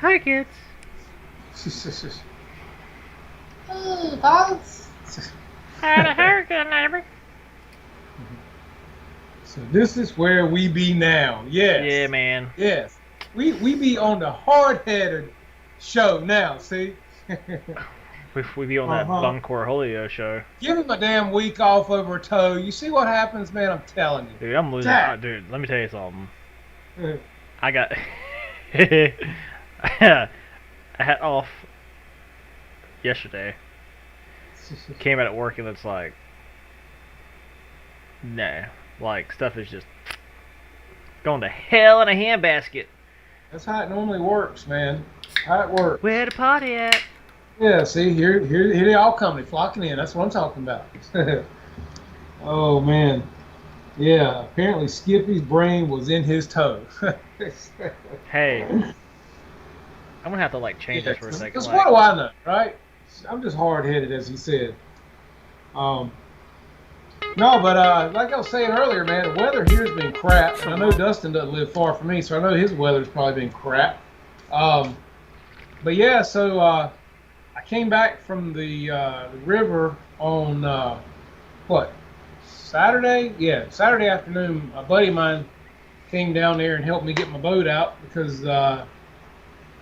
Hi, kids. Hey, guys. Had a hurricane, neighbor. So this is where we be now. Yeah, Yes. man. Yes. We be on the hard-headed show now, see? We be on that Uh-huh. Bum Cornholio show. Give him a damn week off over a toe. You see what happens, man? I'm telling you. Dude, I'm losing. Dad. Dude, let me tell you something. Uh, I got. I had off yesterday. Came out at work and it's like, nah. Like, stuff is just going to hell in a handbasket. That's how it normally works, man. How it works. Where the party at? Yeah, see, here they all come. They flocking in. That's what I'm talking about. Oh, man. Yeah, apparently Skippy's brain was in his toe. Hey, I'm gonna have to like change Yeah, this for a second. because Like, what do I know, right? I'm just hard-headed, as he said. Um, no, but like I was saying earlier, man, the weather here has been crap. And I know Dustin doesn't live far from me, so I know his weather's probably been crap. Um, but yeah, so I came back from the river on what Saturday? Yeah, Saturday afternoon. A buddy of mine came down there and helped me get my boat out because I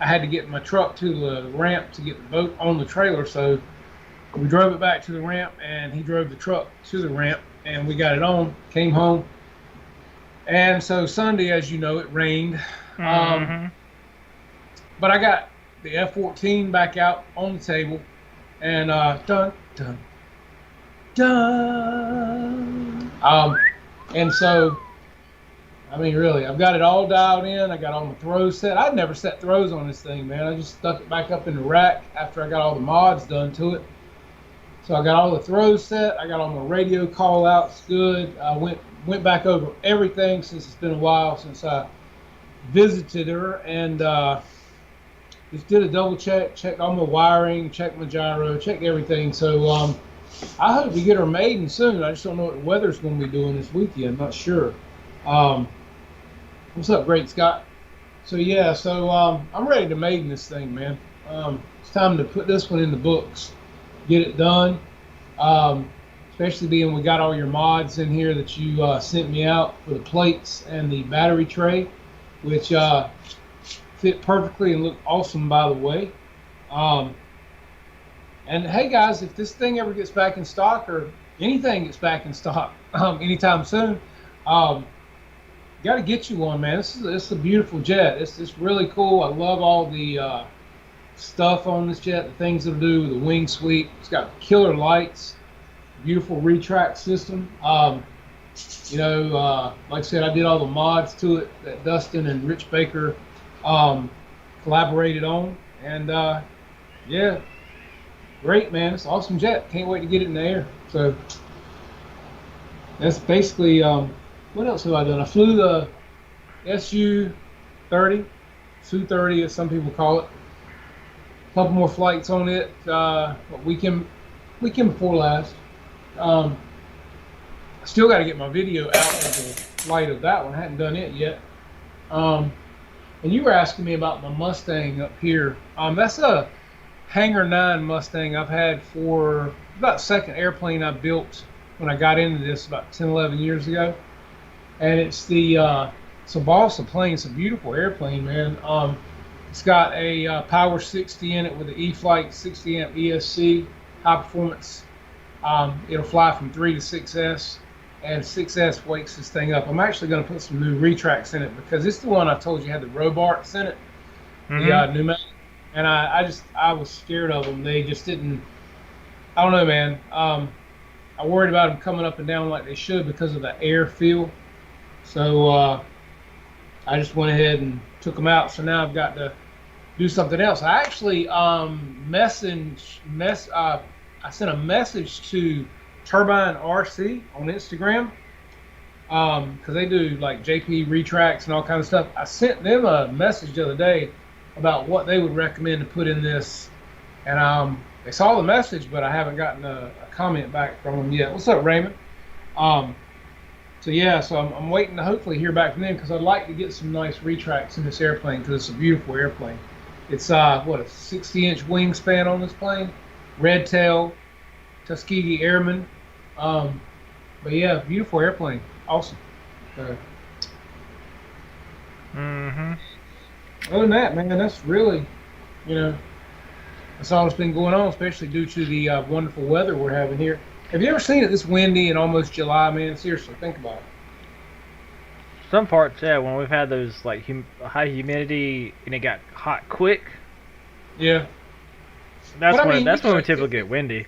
had to get my truck to the ramp to get the boat on the trailer. So we drove it back to the ramp, and he drove the truck to the ramp, and we got it on. Came home, and so Sunday, as you know, it rained. mm-hmm. But I got the F-14 back out on the table, and dun dun dun. And so, I mean, really, I've got it all dialed in. I got all my throws set. I'd never set throws on this thing, man. I just stuck it back up in the rack after I got all the mods done to it. So I got all the throws set. I got all my radio call outs good. I went back over everything since it's been a while since I visited her, and just did a double check, checked all my wiring, checked my gyro, checked everything. So I hope to get her maiden soon. I just don't know what the weather's going to be doing this weekend. I'm not sure. What's up, Great Scott? So yeah, so I'm ready to maiden this thing, man. It's time to put this one in the books, get it done. Especially being we got all your mods in here that you sent me out for the plates and the battery tray, which fit perfectly and look awesome, by the way. And hey guys, if this thing ever gets back in stock, or anything gets back in stock anytime soon, got to get you one, man. This is a beautiful jet. It's really cool. I love all the stuff on this jet, the things it'll do with the wing sweep. It's got killer lights, beautiful retract system. Like I said, I did all the mods to it that Dustin and Rich Baker collaborated on, and yeah, great, man. It's an awesome jet. Can't wait to get it in the air. So that's basically what else have I done? I flew the SU-30, Su-30 as some people call it. A couple more flights on it. Weekend before last. I still got to get my video out of the flight of that one. I hadn't done it yet. And you were asking me about my Mustang up here. That's a Hangar 9 Mustang I've had for about the second airplane I built when I got into this about 10, 11 years ago. And it's it's a balsa plane. It's a beautiful airplane, man. It's got a Power 60 in it with an E-Flight 60 amp ESC, high performance. It'll fly from 3 to 6S, and 6S wakes this thing up. I'm actually going to put some new retracts in it because it's the one I told you had the Robarts in it, the pneumatic. And I was scared of them. They just didn't. I don't know, man. I worried about them coming up and down like they should because of the air feel. So I just went ahead and took them out. So now I've got to do something else. I actually I sent a message to Turbine RC on Instagram because they do like JP retracts and all kind of stuff. I sent them a message the other day about what they would recommend to put in this, and they saw the message, but I haven't gotten a comment back from them yet. What's up, Raymond? So yeah, so I'm waiting to hopefully hear back from them because I'd like to get some nice retracts in this airplane because it's a beautiful airplane. It's what, a 60-inch wingspan on this plane. Red tail, Tuskegee Airman. Um, but yeah, beautiful airplane. Awesome. Uh, Mm-hmm. Other than that, man, that's really, you know, that's all that's been going on, especially due to the wonderful weather we're having here. Have you ever seen it this windy and almost July, man? Seriously, think about it. Some parts, yeah, when we've had those like high humidity and it got hot quick, Yeah. that's But I when mean, that's when we typically get windy.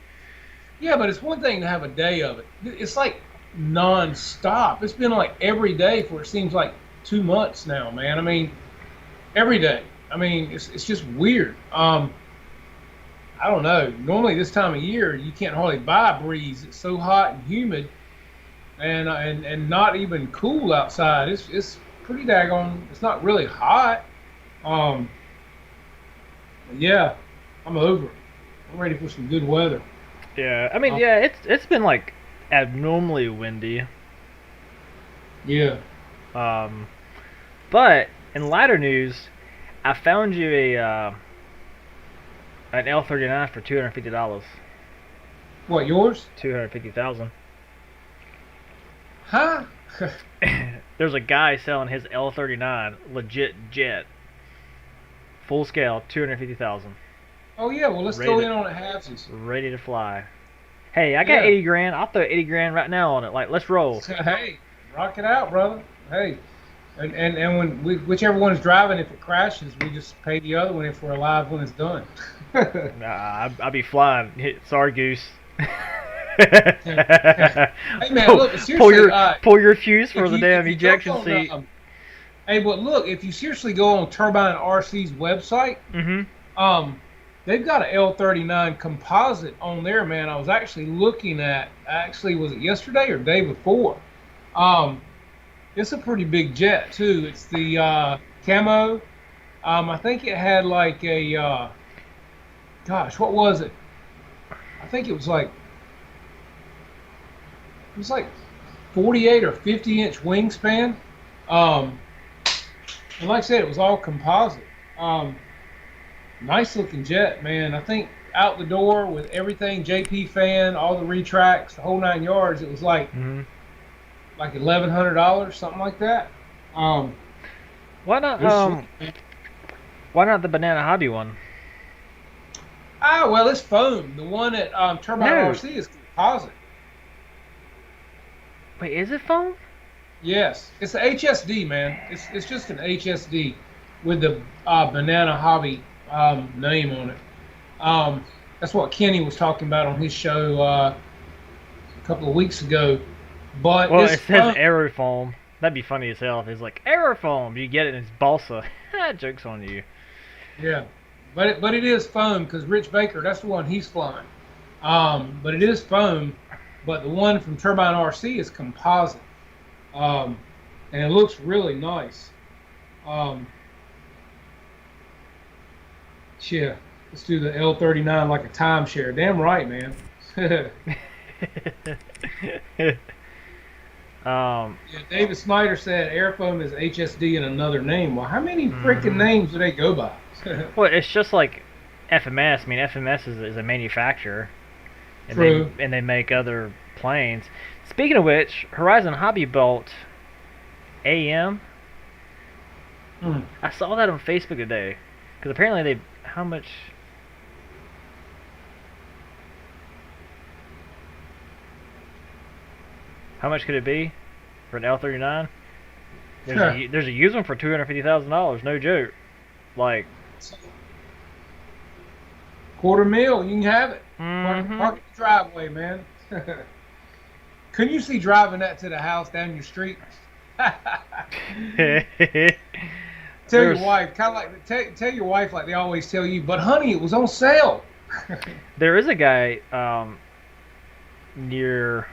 yeah, but it's one thing to have a day of it. It's like non-stop. It's been like every day for it seems like 2 months now, man. I mean, every day. I mean, it's just weird. I don't know. Normally this time of year you can't hardly buy a breeze. It's so hot and humid, and not even cool outside. It's pretty daggone. It's not really hot. Um, yeah, I'm over it. I'm ready for some good weather. Yeah, I mean, Um, yeah, it's been like abnormally windy. yeah. Um, but in lighter news, I found you a an L39 for $250. What, yours? 250,000. Huh? There's a guy selling his L39 legit jet, full scale, 250,000, Oh yeah. Well, let's ready go to in on it halvesies. ready to fly. Hey, I got Yeah. 80 grand. I'll throw 80 grand right now on it. Like, let's roll. Hey, rock it out, brother. Hey, and when whichever one's driving, if it crashes, we just pay the other one if we're alive when it's done. Nah, I'll be flying. Sorry, goose. Hey man, pull, look, pull seriously, your pull your fuse for if the you damn if you go ejection on, seat. hey, but look, if you seriously go on Turbine RC's website, Mhm. they've got an L39 composite on there, man. I was actually looking at, actually, was it yesterday or day before? Um, it's a pretty big jet too. It's the camo. I think it had like a, gosh, what was it? I think it was like 48 or 50-inch wingspan. Um, and like I said, it was all composite. Nice looking jet, man. I think out the door with everything, JP fan, all the retracts, the whole 9 yards, it was Mhm. like $1,100, something like that. Um, Why not it's sweet, man. why not the banana hobby one? Well, it's foam. The one at Turbine No. RC is composite. Wait, is it foam? Yes, it's a HSD, man. It's just an HSD with the Banana Hobby name on it. That's what Kenny was talking about on his show a couple of weeks ago. But Well, it's it says foam. aerofoam. That'd be funny as hell if it's like aerofoam. You get it and it's balsa. Joke's on you. Yeah, but it is foam because Rich Baker, that's the one he's flying. But it is foam. But the one from Turbine RC is composite, and it looks really nice. Um, yeah, let's do the L39 like a timeshare. Damn right, man. um, Yeah, David Snyder said Airfoam is HSD in another name. Well, how many freaking mhm. names do they go by? Well, it's just like FMS. I mean, FMS is a manufacturer, and True. they make other planes. Speaking of which, Horizon Hobby built AM. Hmm. I saw that on Facebook today, because apparently they how much. How much could it be for an L39? There's a used one for $250,000. No joke. Like, Quarter mil, you can have it. mm-hmm. Park in the driveway, man. Couldn't you see driving that to the house down your street? Tell your There's wife, kind of like tell your wife like they always tell you. But honey, it was on sale. there is a guy near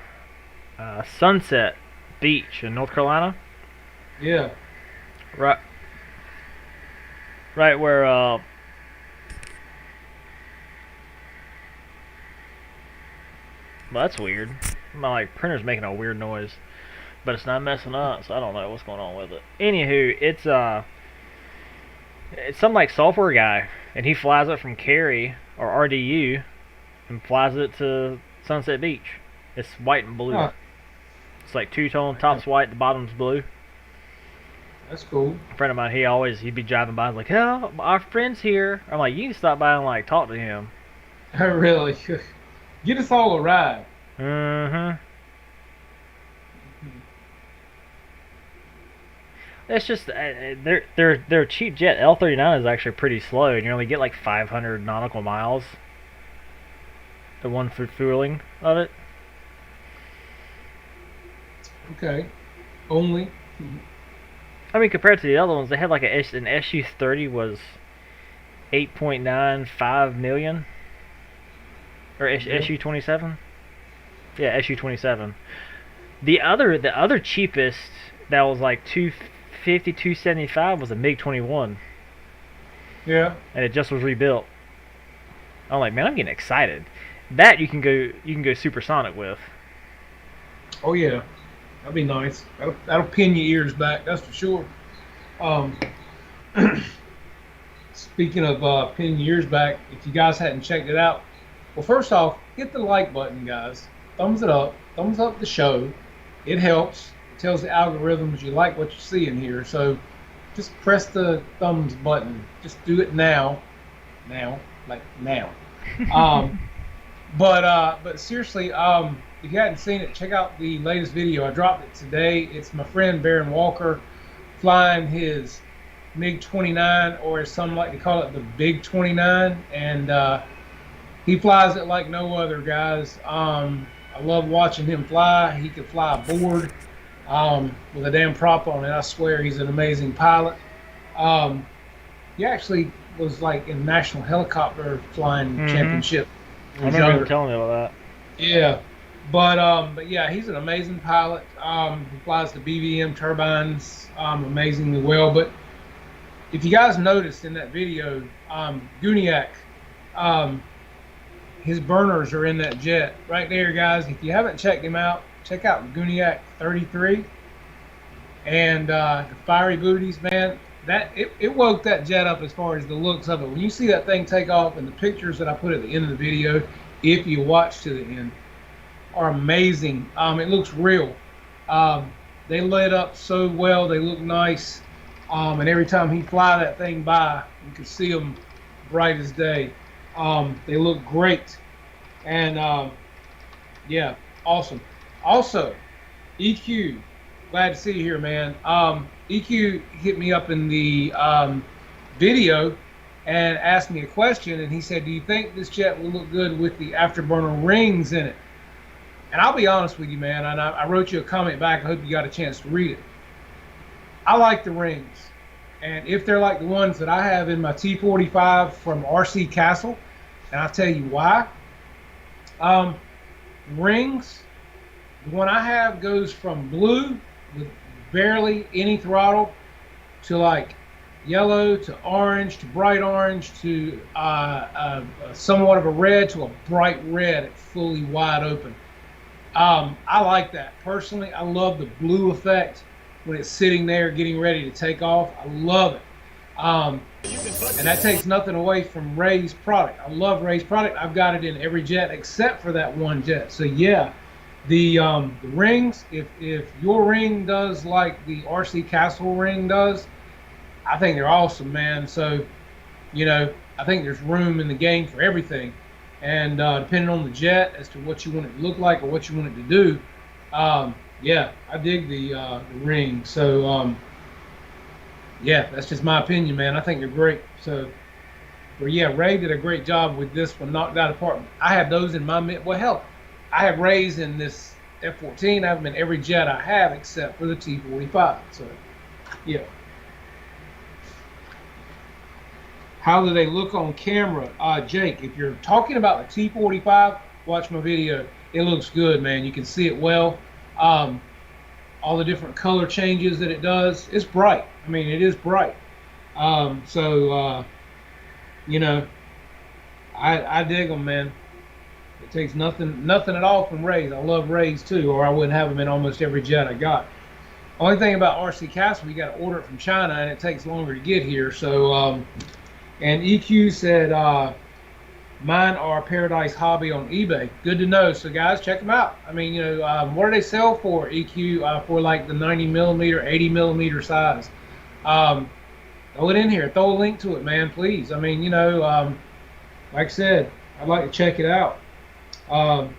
Sunset Beach in North Carolina, Yeah. right right where well, that's weird. My like printer's making a weird noise, but it's not messing up, so I don't know what's going on with it. Anywho, It's some like software guy, and he flies it from Cary or RDU and flies it to Sunset Beach. It's white and blue. Huh. It's like two-tone. Top's white, the bottom's blue. That's cool. A friend of mine, he'd be driving by, like, "Oh, our friend's here." I'm like, "You can stop by and like talk to him." Really. Get us all a ride. Mm-hmm. It's just they're a cheap jet. L-39 is actually pretty slow, and you only get like 500 nautical miles. The one for fueling of it. Okay. Only. I mean, compared to the other ones, they had like an SU-30 was 8.95 million, or SU-27. Yeah, SU-27. The other cheapest that was like 250, 275 was a MiG-21, Yeah. and it just was rebuilt. I'm like, man, I'm getting excited. That you can go supersonic with. Oh yeah. That'd be nice. That'll pin your ears back. That's for sure. Um, Speaking of pinning your ears back, if you guys hadn't checked it out, well, first off, hit the like button, guys. Thumbs it up. Thumbs up the show. It helps. It tells the algorithms you like what you see in here. So just press the thumbs button. Just do it now. Now. Like now. Um, but seriously, if you hadn't seen it, check out the latest video. I dropped it today. It's my friend Baron Walker flying his MiG-29, or as some like to call it, the Big 29, and he flies it like no other, guys. I love watching him fly. He can fly a board with a damn prop on it. I swear he's an amazing pilot. He actually was like in national helicopter flying championship. I remember him telling me about that. Yeah, but yeah, he's an amazing pilot. He flies the BVM turbines amazingly well. But if you guys noticed in that video, Guniak, his burners are in that jet right there, guys. If you haven't checked him out, check out Guniak 33 and the fiery booties, man. That it woke that jet up as far as the looks of it. When you see that thing take off, and the pictures that I put at the end of the video, if you watch to the end, are amazing. It looks real. They lit up so well. They look nice. And every time he fly that thing by, you can see them bright as day. They look great. And yeah, awesome. Also, EQ, glad to see you here, man. EQ hit me up in the video and asked me a question, and he said, "Do you think this jet will look good with the afterburner rings in it?" And I'll be honest with you, man, and I wrote you a comment back. I hope you got a chance to read it. I like the rings, and if they're like the ones that I have in my T-45 from RC Castle, and I'll tell you why. Rings, the one I have goes from blue with barely any throttle to like yellow to orange to bright orange to somewhat of a red to a bright red at fully wide open. I like that personally. I love the blue effect when it's sitting there getting ready to take off. I love it. And that takes nothing away from Ray's product. I love Ray's product. I've got it in every jet except for that one jet. So yeah, the rings, if your ring does like the RC Castle ring does, I think they're awesome, man. So, you know, I think there's room in the game for everything. And depending on the jet as to what you want it to look like or what you want it to do, yeah, I dig the ring. So, yeah, that's just my opinion, man. I think they're great. So, but yeah, Ray did a great job with this one, knocked out apart. I have those in my well, hell, I have Rays in this F-14. I have them in every jet I have except for the T-45. So, yeah. How do they look on camera? Jake, if you're talking about the T-45, watch my video. It looks good, man. You can see it well. All the different color changes that it does. It's bright. I mean, it is bright. So, you know, I dig them, man. It takes nothing at all from Rays. I love Rays too, or I wouldn't have them in almost every jet I got. Only thing about RC Castle, you got to order it from China, and it takes longer to get here. So, and EQ said mine are Paradise Hobby on eBay. Good to know. So, guys, check them out. I mean, what do they sell for EQ for like the 90 millimeter, 80 millimeter size? Um, Throw it in here. Throw a link to it, man, please. I mean, like I said, I'd like to check it out. Um,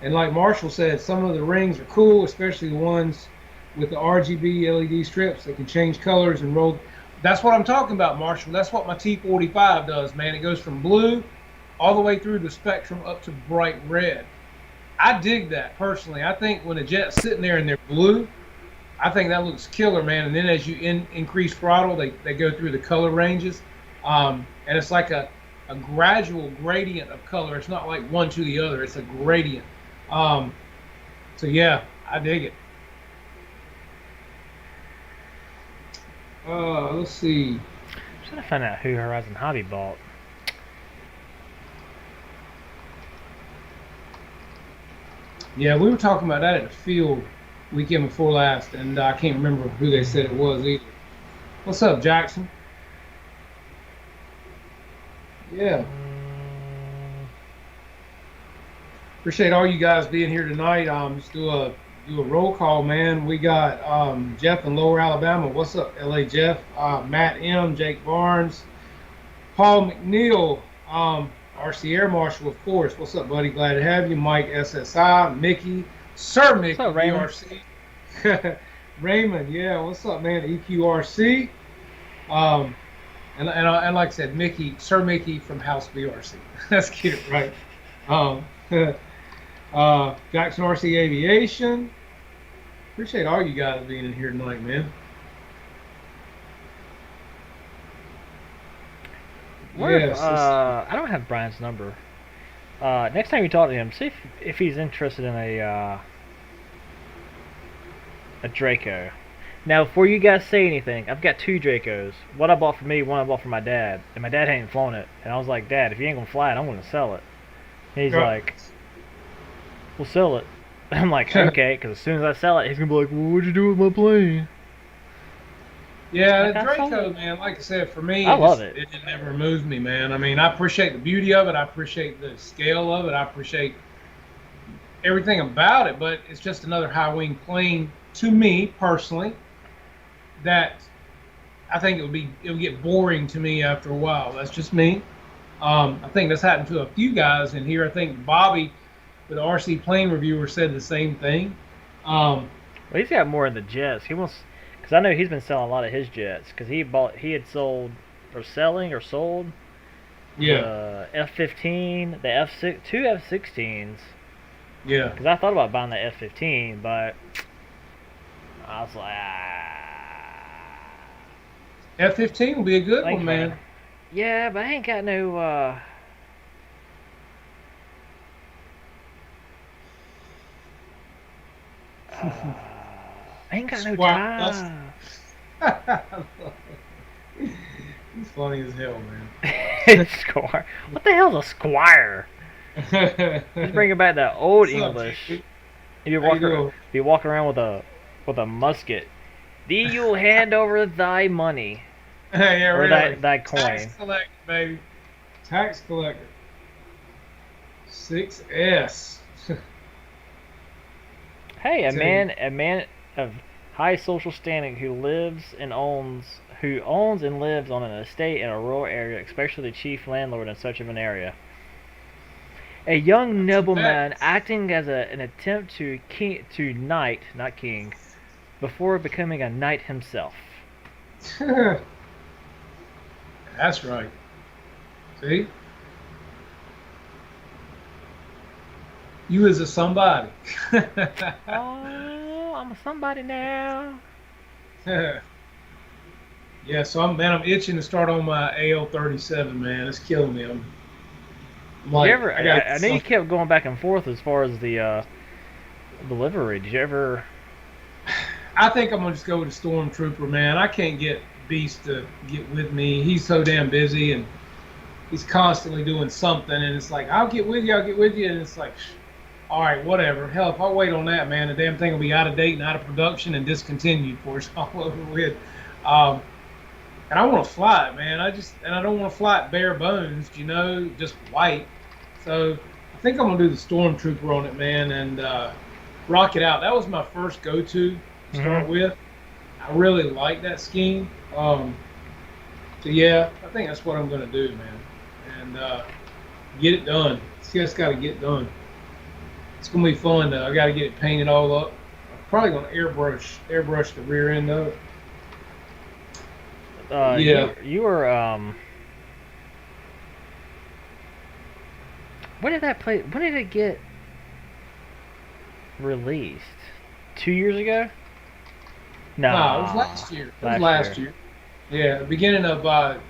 and like Marshall said, some of the rings are cool, especially the ones with the RGB LED strips that can change colors and roll. That's what I'm talking about, Marshall. That's what my T45 does, man. It goes from blue all the way through the spectrum up to bright red. I dig that personally. I think when a jet's sitting there and they're blue, I think that looks killer, man. And then as you increase throttle, they go through the color ranges. And it's like a gradual gradient of color. It's not like one to the other. It's a gradient. So, yeah, I dig it. Let's see. I'm trying to find out who Horizon Hobby bought. Yeah, we were talking about that at the field weekend before last, and I can't remember who they said it was either. What's up, Jackson? Yeah. Appreciate all you guys being here tonight. Just do a roll call, man. We got Jeff in Lower Alabama. What's up, LA Jeff? Matt M, Jake Barnes, Paul McNeil, RC Air Marshal, of course. What's up, buddy? Glad to have you. Mike SSI, Mickey, Sir Mickey, What's up, Raymond? BRC. Raymond, yeah. What's up, man? EQRC. And like I said, Mickey, Sir Mickey from House BRC. That's cute, right? Jackson RC Aviation. Appreciate all you guys being in here tonight, man. Yes, I don't have Brian's number. Next time you talk to him, see if he's interested in a Draco. Now, before you guys say anything, I've got two Dracos. One I bought for me, one I bought for my dad. And my dad hadn't flown it. And I was like, Dad, if you ain't gonna fly it, I'm gonna sell it. And he's like, we'll sell it. I'm like, okay, because as soon as I sell it, he's gonna be like, well, what'd you do with my plane? Yeah, Like, Draco, man, like I said, for me, I love it. It never moved me, man. I mean, I appreciate the beauty of it. I appreciate the scale of it. I appreciate everything about it, but it's just another high-wing plane to me, personally, that I think it would get boring to me after a while. That's just me. I think that's happened to a few guys in here. I think Bobby, the RC plane reviewer, said the same thing. Well, he's got more in the jets. He wants, because I know he's been selling a lot of his jets. Because he had sold, or selling, or sold. Yeah. The F-15, the F6, two F-16s. Yeah. Because I thought about buying the F-15, but I was like, F-15 will be a good one, man. Yeah, but I ain't got no. I ain't got no time. He's funny as hell, man. Squire. What the hell's a squire? Just bringing back that old English. If you walk around with a musket, thee you'll hand over thy money. Yeah, or really. that coin. Tax collector, baby. Tax collector. 6S. Hey, a man of high social standing who owns and lives on an estate in a rural area, especially the chief landlord in such of an area. A young nobleman acting as an attempt to knight, not king, before becoming a knight himself. That's right. See? You is a somebody. Oh, I'm a somebody now. Yeah, so I'm itching to start on my AL-37, man. It's killing me. I'm like, I know you kept going back and forth as far as the livery. Did you ever? I think I'm gonna just go with the Stormtrooper, man. I can't get Beast to get with me. He's so damn busy and he's constantly doing something, and it's like, I'll get with you, and it's like All right, whatever. Hell, if I wait on that, man, the damn thing will be out of date and out of production and discontinued before it's all over with. Um, and I want to fly it, man. I don't want to fly it bare bones, just white. So I think I'm gonna do the Stormtrooper on it, man, and rock it out. That was my first go-to to start with. I really like that scheme. So yeah, I think that's what I'm gonna do, man, and get it done. It's just got to get done. It's gonna be fun though. I got to get it painted all up. I'm probably gonna airbrush the rear end of it. Yeah. You were when did that play? When did it get released? 2 years ago? No, it was last year. It was last year. Yeah, the beginning of what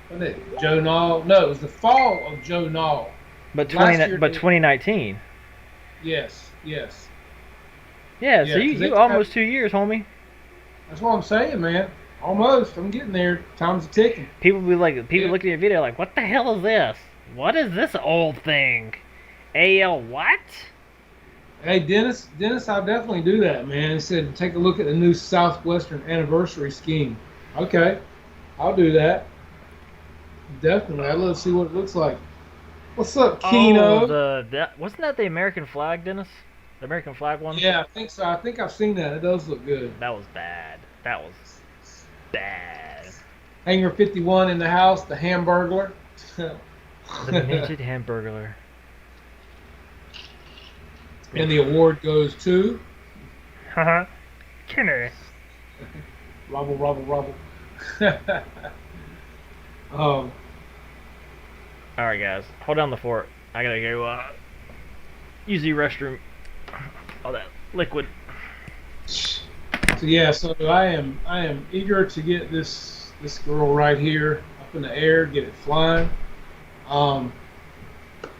is it, Joe Nall? No, it was the fall of Joe Nall. But 2019. Yes. Yeah, so you almost 2 years, homie. That's what I'm saying, man. Almost. I'm getting there. Time's ticking. People look at your video like, what the hell is this? What is this old thing? AL what? Hey, Dennis, I'll definitely do that, man. He said, take a look at the new Southwestern Anniversary scheme. Okay, I'll do that. Definitely. I'd love to see what it looks like. What's up, Keno? Wasn't that the American flag, Dennis? The American flag one? Yeah, I think so. I think I've seen that. It does look good. That was bad. Hangar 51 in the house, the Hamburglar. The midget Hamburglar. And the award goes to... Kenner. Rubble. Alright, guys. Hold down the fort. I gotta go use the restroom. All that liquid. So yeah, so I am eager to get this girl right here up in the air, get it flying,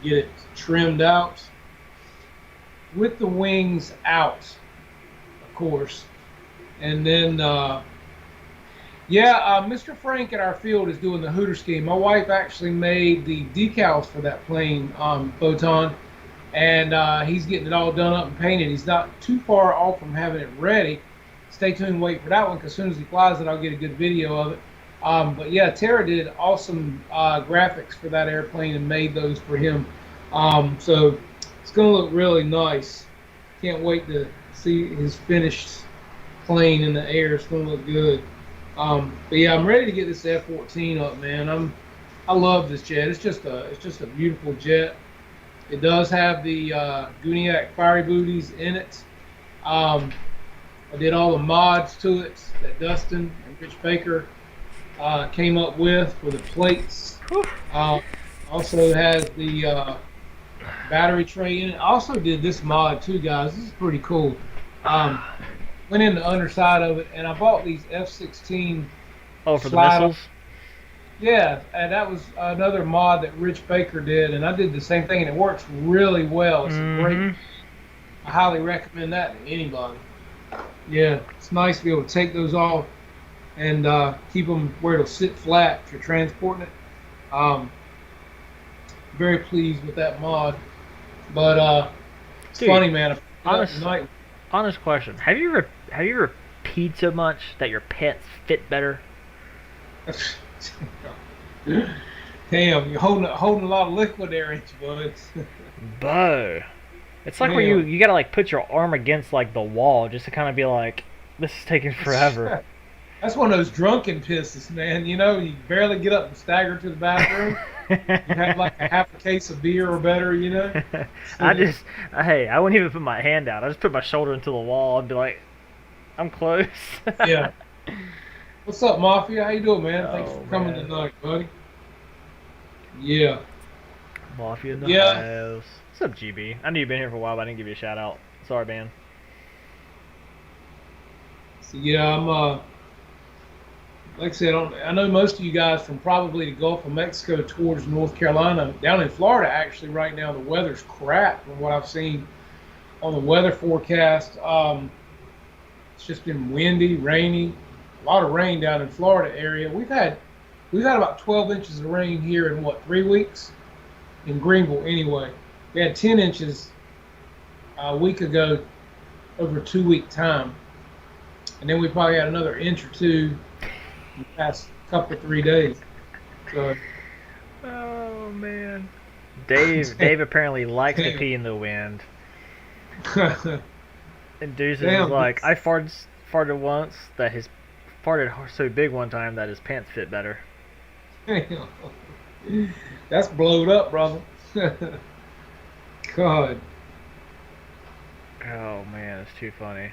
get it trimmed out with the wings out, of course, and then Mr. Frank at our field is doing the Hooter scheme. My wife actually made the decals for that plane, Photon, and he's getting it all done up and painted. He's not too far off from having it ready. Stay tuned, wait for that one, because as soon as he flies it, I'll get a good video of it. But yeah, Tara did awesome graphics for that airplane and made those for him. So it's going to look really nice. Can't wait to see his finished plane in the air. It's going to look good. But yeah, I'm ready to get this F-14 up, man. I love this jet. It's just a beautiful jet. It does have the Guniac fiery booties in it. I did all the mods to it that Dustin and Rich Baker came up with for the plates. Also has the battery tray in it. I also did this mod too, guys. This is pretty cool. Went in the underside of it, and I bought these F-16. Oh, for the missiles? Yeah, and that was another mod that Rich Baker did, and I did the same thing, and it works really well. It's a great. I highly recommend that to anybody. Yeah, it's nice to be able to take those off and keep them where it'll sit flat if you're transporting it. Very pleased with that mod, but it's funny, man. Honest question: Have you ever peed so much that your pets fit better? Damn, you're holding a lot of liquid there, ain't you, buds? Bo. It's like where you gotta like put your arm against like the wall just to kind of be like, this is taking forever. That's one of those drunken pisses, man. You barely get up and stagger to the bathroom. You have like a half a case of beer or better, I wouldn't even put my hand out. I just put my shoulder into the wall and be like, I'm close. Yeah. What's up, Mafia? How you doing, man? Thanks for coming tonight, buddy. Yeah. Mafia in the house. What's up, GB? I knew you've been here for a while, but I didn't give you a shout out. Sorry, man. So yeah, I'm like I said, I know most of you guys from probably the Gulf of Mexico towards North Carolina. Down in Florida, actually, right now the weather's crap from what I've seen on the weather forecast. It's just been windy, rainy, a lot of rain down in Florida area. We've had about 12 inches of rain here in 3 weeks in Greenville anyway. We had 10 inches a week ago over a 2 week time, and then we probably had another inch or two in the past couple 3 days. So Oh man. Dave apparently likes to damn, pee in the wind. And Deuces is damn, like, I farted once that his farted so big one time that his pants fit better. damn. That's blowed up, brother. God. Oh man, it's too funny.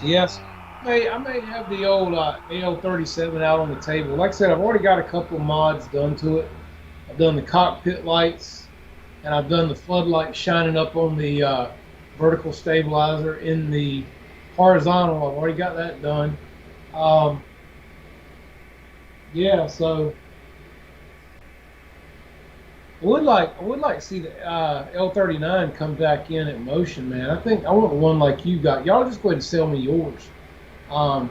Yes, I may have the old AL-37 out on the table. Like I said, I've already got a couple of mods done to it. I've done the cockpit lights, and I've done the floodlights shining up on the vertical stabilizer. In the horizontal, I've already got that done. Um, yeah, so I would like to see the L-39 come back in at Motion, man. I think I want one like you got. Y'all just go ahead and sell me yours. Um,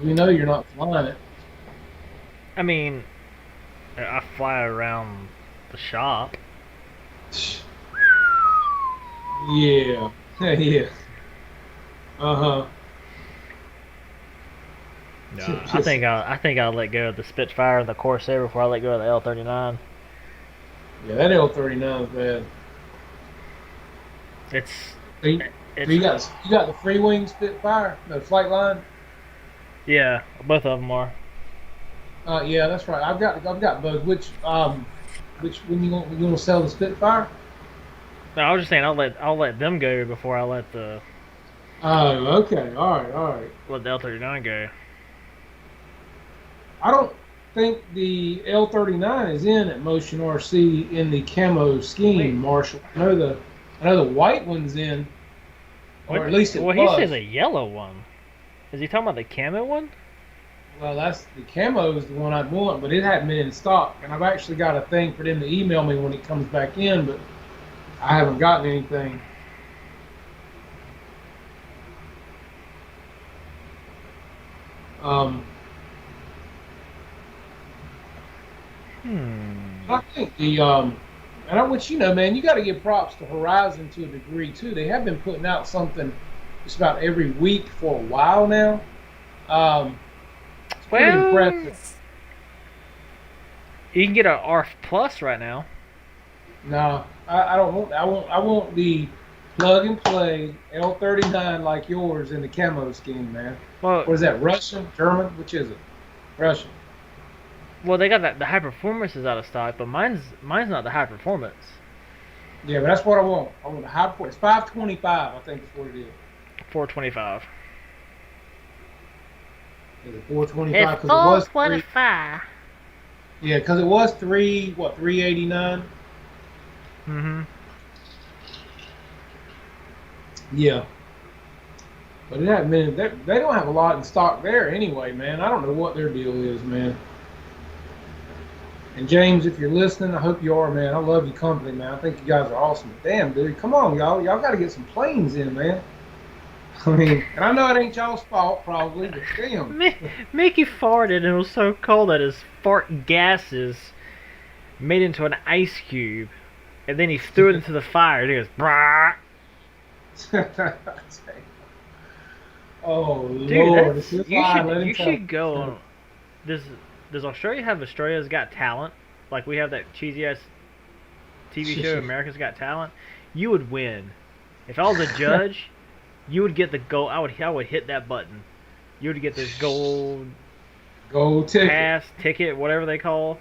we know you're not flying it. I mean, I fly around the shop. Yeah, yeah. Uh huh. No, I think I'll let go of the Spitfire and the Corsair before I let go of the L-39. Yeah, that L-39 is bad. It's So you, so it's you got the free wing Spitfire, the flight line. yeah, both of them are. Yeah, that's right. I've got both. Which when you gonna sell the Spitfire? No, I was just saying I'll let them go before I Oh, okay. All right, all right. let the L-39 go. I don't think the L-39 is in at Motion RC in the camo scheme, Wait, Marshall. I know the white one's in, or at least it well, he says was. a yellow one. Is he talking about the camo one? Well, that's the camo is the one I'd want, but it hadn't been in stock, and I've actually got a thing for them to email me when it comes back in, but I haven't gotten anything. Um, Hmm. I think and I want you to know, man, you got to give props to Horizon to a degree too. They have been putting out something just about every week for a while now. It's pretty Well, impressive. you can get a ARF Plus right now. No, I don't want. I want the plug and play L-39 like yours in the camo scheme, man. Well, What is that? Russian, German? Which is it? Russian. well, they got that the high performance is out of stock, but mine's not the high performance. Yeah, but that's what I want. I want a high performance. It's 525, I think is what it is. 425. Is it 425? It's Because it was three. 425. Yeah, because it was three. What 389? Mm-hmm. Yeah, but it hasn't been. They don't have a lot in stock there anyway, man. I don't know what their deal is, man. And James, if you're listening, I hope you are, man. I love your company, man. I think you guys are awesome. Damn, dude, come on, y'all. Y'all got to get some planes in, man. I mean, and I know it ain't y'all's fault, probably, but damn. Mickey farted and it was so cold that his fart gases made into an ice cube, and then he threw it into the fire. And he goes, brah. Oh Dude, Lord, that's if you're lying, let him you tell. should go on. Does Australia have Australia's Got Talent? Like we have that cheesy ass TV show America's Got Talent. You would win. If I was a judge, you would get the gold. I would hit that button. You would get this gold Go ticket. pass ticket, whatever they call.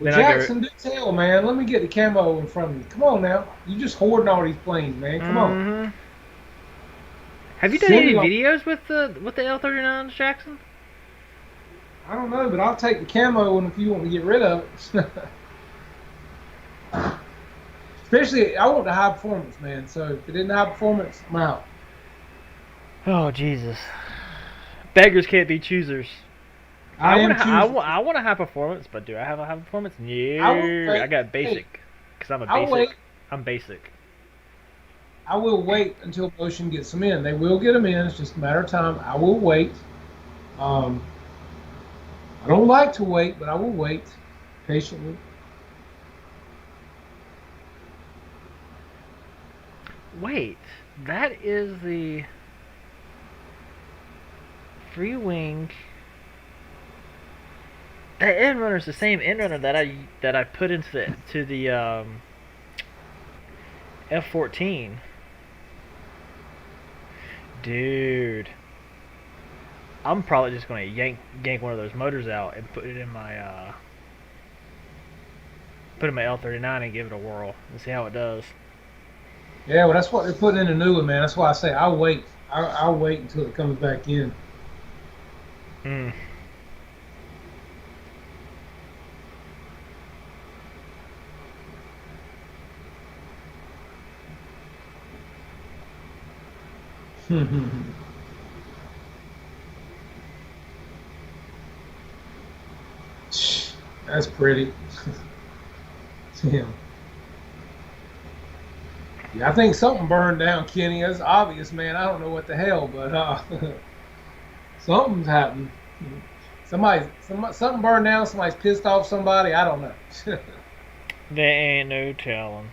Well, Then I go. Jackson, do tell, man. Let me get the camo in front of you. Come on now. You just hoarding all these planes, man. Come on. Mm-hmm. Have you done Send any me on- videos with the L-39s, Jackson? I don't know, but I'll take the camo one if you want to get rid of it. Especially, I want the high performance, man. So if it isn't high performance, I'm out. Oh Jesus! Beggars can't be choosers. I am choosing. I want a high performance, but do I have a high performance? No, I will wait. I got basic, because I'm a I'll basic. wait. I'm basic. I will wait until Motion gets them in. They will get them in. It's just a matter of time. I will wait. Um, I don't like to wait, but I will wait patiently. Wait, that is the free wing. That end runner is the same end runner that I put into the F-14. Dude, I'm probably just gonna yank one of those motors out and put it in my L-39 and give it a whirl and see how it does. Yeah, well, that's what they're putting in the new one, man. That's why I say I'll wait. I'll wait until it comes back in. Mm. That's pretty. Yeah. Yeah, I think something burned down, Kenny. That's obvious, man. I don't know what the hell, but something's happened. Something burned down. Somebody's pissed off somebody. I don't know. There ain't no telling.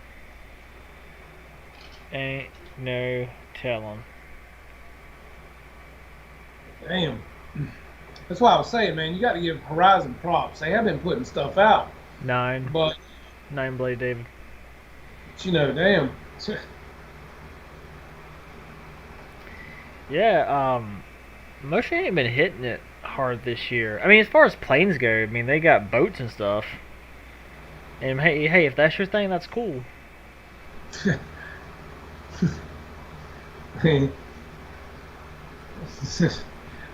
Ain't no telling. Damn. That's why I was saying, man. You got to give Horizon props. They have been putting stuff out, Nine. but Nine Blade David. damn. Yeah, Motion ain't been hitting it hard this year. I mean, as far as planes go, I mean, they got boats and stuff. And hey, if that's your thing, that's cool. I mean,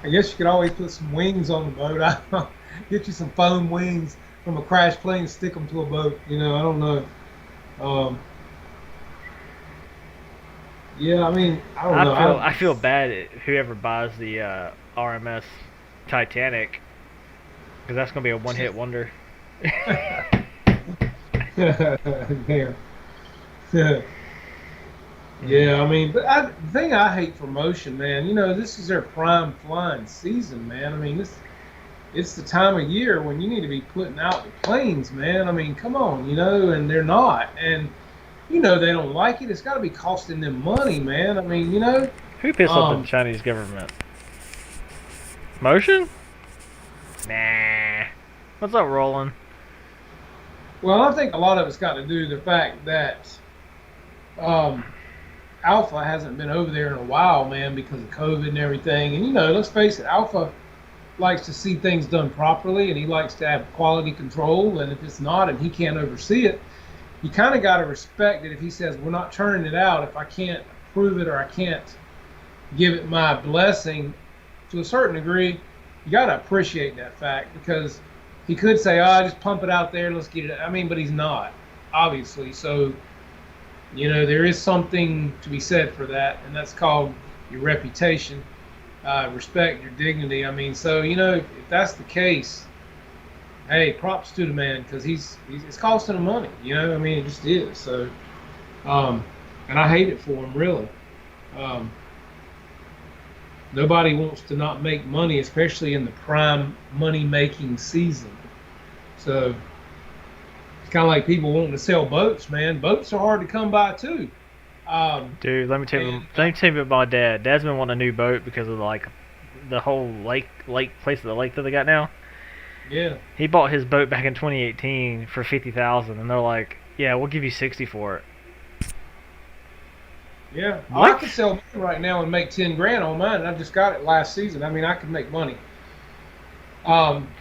I guess you could always put some wings on the boat. Get you some foam wings from a crashed plane, stick them to a boat. I don't know. Um, yeah, I mean, I don't know. I feel bad at whoever buys the RMS Titanic, because that's gonna be a one-hit wonder. Damn. Yeah, I mean, but the thing I hate for Motion, man, this is their prime flying season, man. I mean, it's the time of year when you need to be putting out the planes, man. I mean, come on, and they're not. And, they don't like it. It's got to be costing them money, man. I mean, Who pissed off the Chinese government? Motion? Nah. What's up, Roland? Well, I think a lot of it's got to do with the fact that Alpha hasn't been over there in a while, man, because of COVID and everything. And, let's face it, Alpha likes to see things done properly, and he likes to have quality control. And if it's not and he can't oversee it, you kind of got to respect it if he says, we're not turning it out if I can't approve it or I can't give it my blessing. To a certain degree, you got to appreciate that fact, because he could say, just pump it out there, let's get it. I mean, but he's not, obviously. So, there is something to be said for that, and that's called your reputation, respect, your dignity. I mean, so, if that's the case, hey, props to the man, because it's costing him money. I mean, it just is. So, and I hate it for him, really. Nobody wants to not make money, especially in the prime money-making season. So it's kind of like people wanting to sell boats, man. Boats are hard to come by too. Dude, let me tell you about my dad. Dad's been wanting a new boat because of the whole lake place of the lake that they got now. Yeah. He bought his boat back in 2018 for $50,000, and they're like, "Yeah, we'll give you 60 for it." Yeah, what? I could sell mine right now and make 10 grand on mine. And I just got it last season. I mean, I could make money.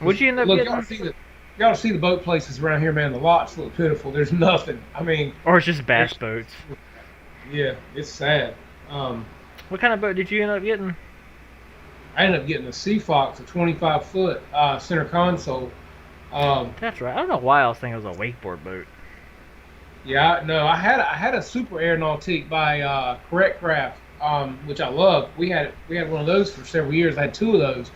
Would you end up getting? Y'all see the boat places around here, man. The lots look pitiful. There's nothing. I mean, Or it's just bass boats. Yeah, it's sad. What kind of boat did you end up getting? I ended up getting a Sea Fox, a 25-foot center console. That's right. I don't know why I was thinking it was a wakeboard boat. Yeah, no, I had a Super Aeronautique by Correct Craft, which I love. We had one of those for several years. I had two of those,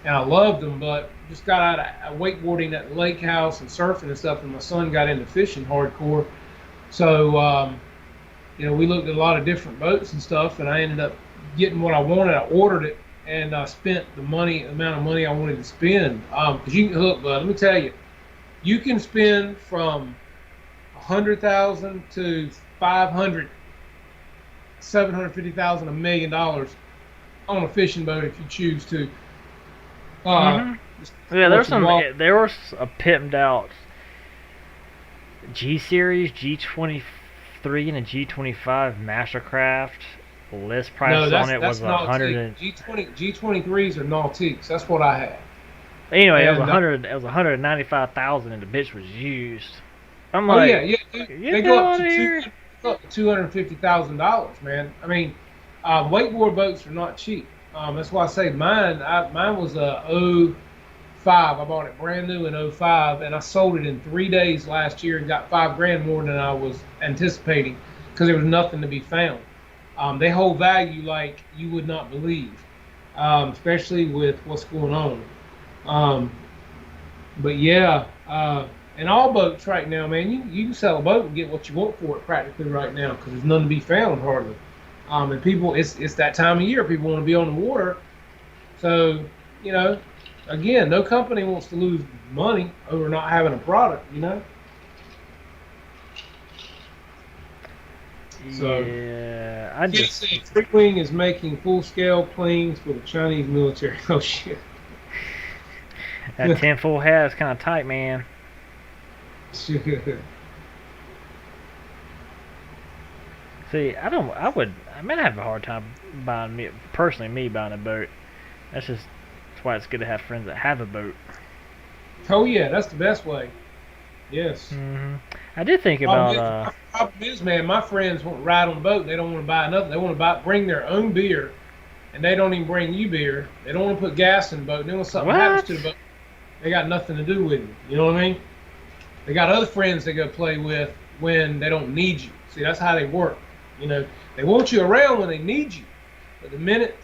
and I loved them. But just got out of wakeboarding at the lake house and surfing and stuff, and my son got into fishing hardcore. So we looked at a lot of different boats and stuff, and I ended up getting what I wanted. I ordered it, and I spent the amount of money I wanted to spend. Because you can look, bud. Let me tell you, you can spend from $100,000 to $500 $750,000, $1 million on a fishing boat if you choose to. Uh, Mhm. just Yeah, watch some wild. there was a pimped out G series, G23 and a G25 Mastercraft. List No, price on it was that's a hundred Nautique. and G23s are Nautiques. That's what I had. anyway, it was a And hundred. It was 195,000, and the bitch was used. I'm oh yeah, like, yeah, get they the go hell up out to of two, here. go up to $250,000, man. I mean, wakeboard boats are not cheap. That's why I say mine. Mine was a '05. I bought it brand new in '05, and I sold it in 3 days last year and got 5 grand more than I was anticipating because there was nothing to be found. They hold value like you would not believe, especially with what's going on. Um, but yeah, and all boats right now, man, you can sell a boat and get what you want for it practically right now because there's none to be found hardly. And people, it's that time of year. People want to be on the water, so you know, again, no company wants to lose money over not having a product, you know. So, Yeah, I Kitty just said Free Wing is making full-scale planes for the Chinese military. Oh shit. that 10 full hat is kind of tight, man. Shit. See, I don't. I would. I mean, I have a hard time buying me personally. Me buying a boat. That's why it's good to have friends that have a boat. Oh yeah, that's the best way. Yes. I did think about. Problem is, man, my friends want to ride on the boat. They don't want to buy nothing. They want to bring their own beer, and they don't even bring you beer. They don't want to put gas in the boat. And then when something happens What? to the boat, they got nothing to do with it. You know what I mean? They got other friends they go play with when they don't need you. See, that's how they work. You know, they want you around when they need you, but the minute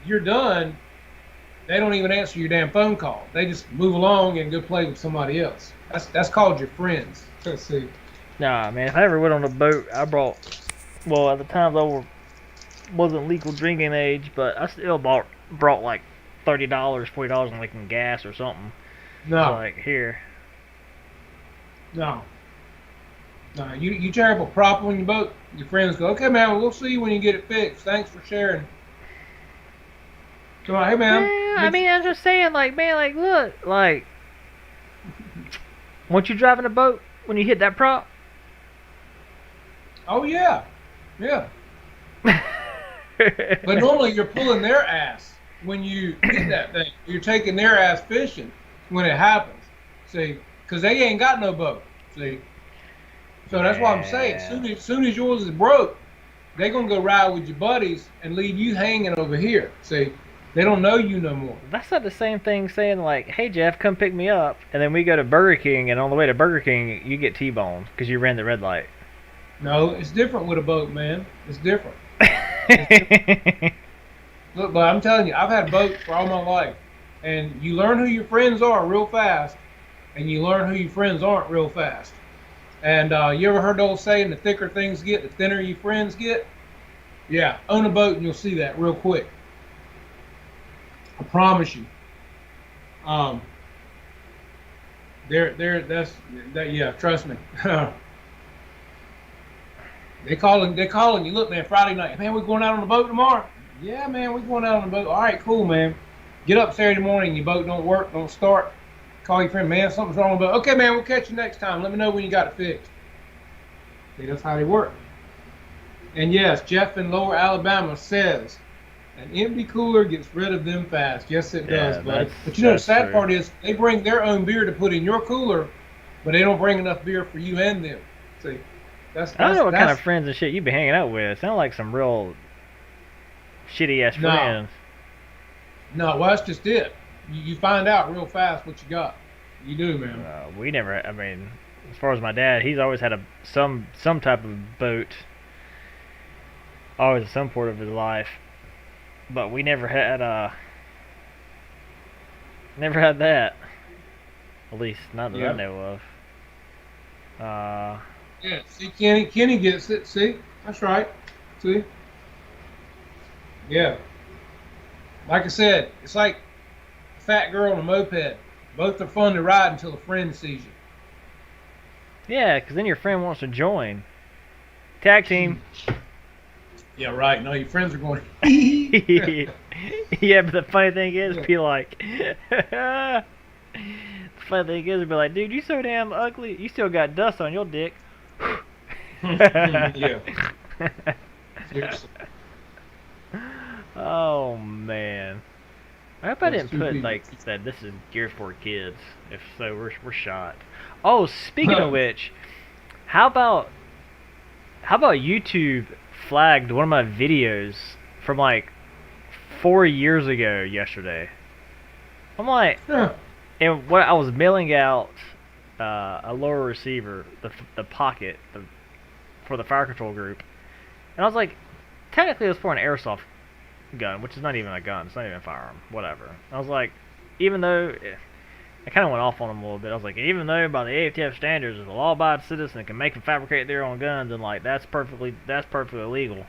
you're done, they don't even answer your damn phone call. They just move along and go play with somebody else. That's called your friends. Let's see. Nah, man. If I ever went on a boat, I brought. Well, at the time wasn't legal drinking age, but I still brought like $30, $40 in like in gas or something. So No, like here. no, no. You tear up a prop on your boat, your friends go, okay, man, we'll see you when you get it fixed. Thanks for sharing. Come on, hey, man. Yeah, I mean, I'm just saying, like, man, like, look, like, once you driving a boat, when you hit that prop, Oh yeah, yeah. But normally you're pulling their ass when you hit that thing. You're taking their ass fishing when it happens. See, because they ain't got no boat. See, so that's why I'm saying, yeah, soon as yours is broke, they gonna go ride with your buddies and leave you hanging over here. See, they don't know you no more. that's not the same thing saying like, hey Jeff, come pick me up, and then we go to Burger King, and on the way to Burger King, you get T-boned because you ran the red light. No, it's different with a boat, man. It's different. It's different. Look, but I'm telling you, I've had boats for all my life, and you learn who your friends are real fast, and you learn who your friends aren't real fast. And you ever heard the old saying, the thicker things get, the thinner your friends get? Yeah, own a boat and you'll see that real quick. I promise you. Um, that's that. Yeah, trust me. They calling you. Look, man, Friday night, man, we're going out on the boat tomorrow. Yeah, man, we're going out on the boat. All right, cool, man. Get up Saturday morning, your boat don't work, don't start. Call your friend, man, something's wrong with the boat. Okay, man, we'll catch you next time. Let me know when you got it fixed. See, that's how they work. And yes, Jeff in Lower Alabama says an empty cooler gets rid of them fast. Yes, it does, Yeah, buddy. But you know the that's sad true. part is they bring their own beer to put in your cooler, but they don't bring enough beer for you and them. See, I don't know what kind of that's friends and shit you be hanging out with. Sound like some real shitty ass no, friends. no. Well, that's just it. You find out real fast what you got. You do, man. We never. I mean, as far as my dad, he's always had some type of boat, always at some point of his life. But we never had that. At least not that I Yeah, know of. Uh, yeah. See, Kenny gets it. See, that's right. See, yeah. Like I said, it's like a fat girl on a moped. Both are fun to ride until a friend sees yeah, because then your friend wants to join. Tag team. Yeah, right. No, your friends are going. Yeah. Yeah, but the funny thing is, Yeah. be like, the funny thing is, be like, dude, you so damn ugly. You still got dust on your dick. Yeah. Seriously. Oh man. I hope I Those didn't two put people. like that. This is geared for kids. If so, we're shot. Oh, speaking of which, how about YouTube flagged one of my videos from like 4 years ago yesterday? I'm like, Huh. and what I was mailing out a lower receiver, the pocket, for the fire control group, and I was like, technically it was for an airsoft gun, which is not even a gun, it's not even a firearm, whatever. I was like, even though I kind of went off on them a little bit. I was like, even though by the AFTF standards, if a law-abiding citizen can make and fabricate their own guns, and like that's perfectly legal.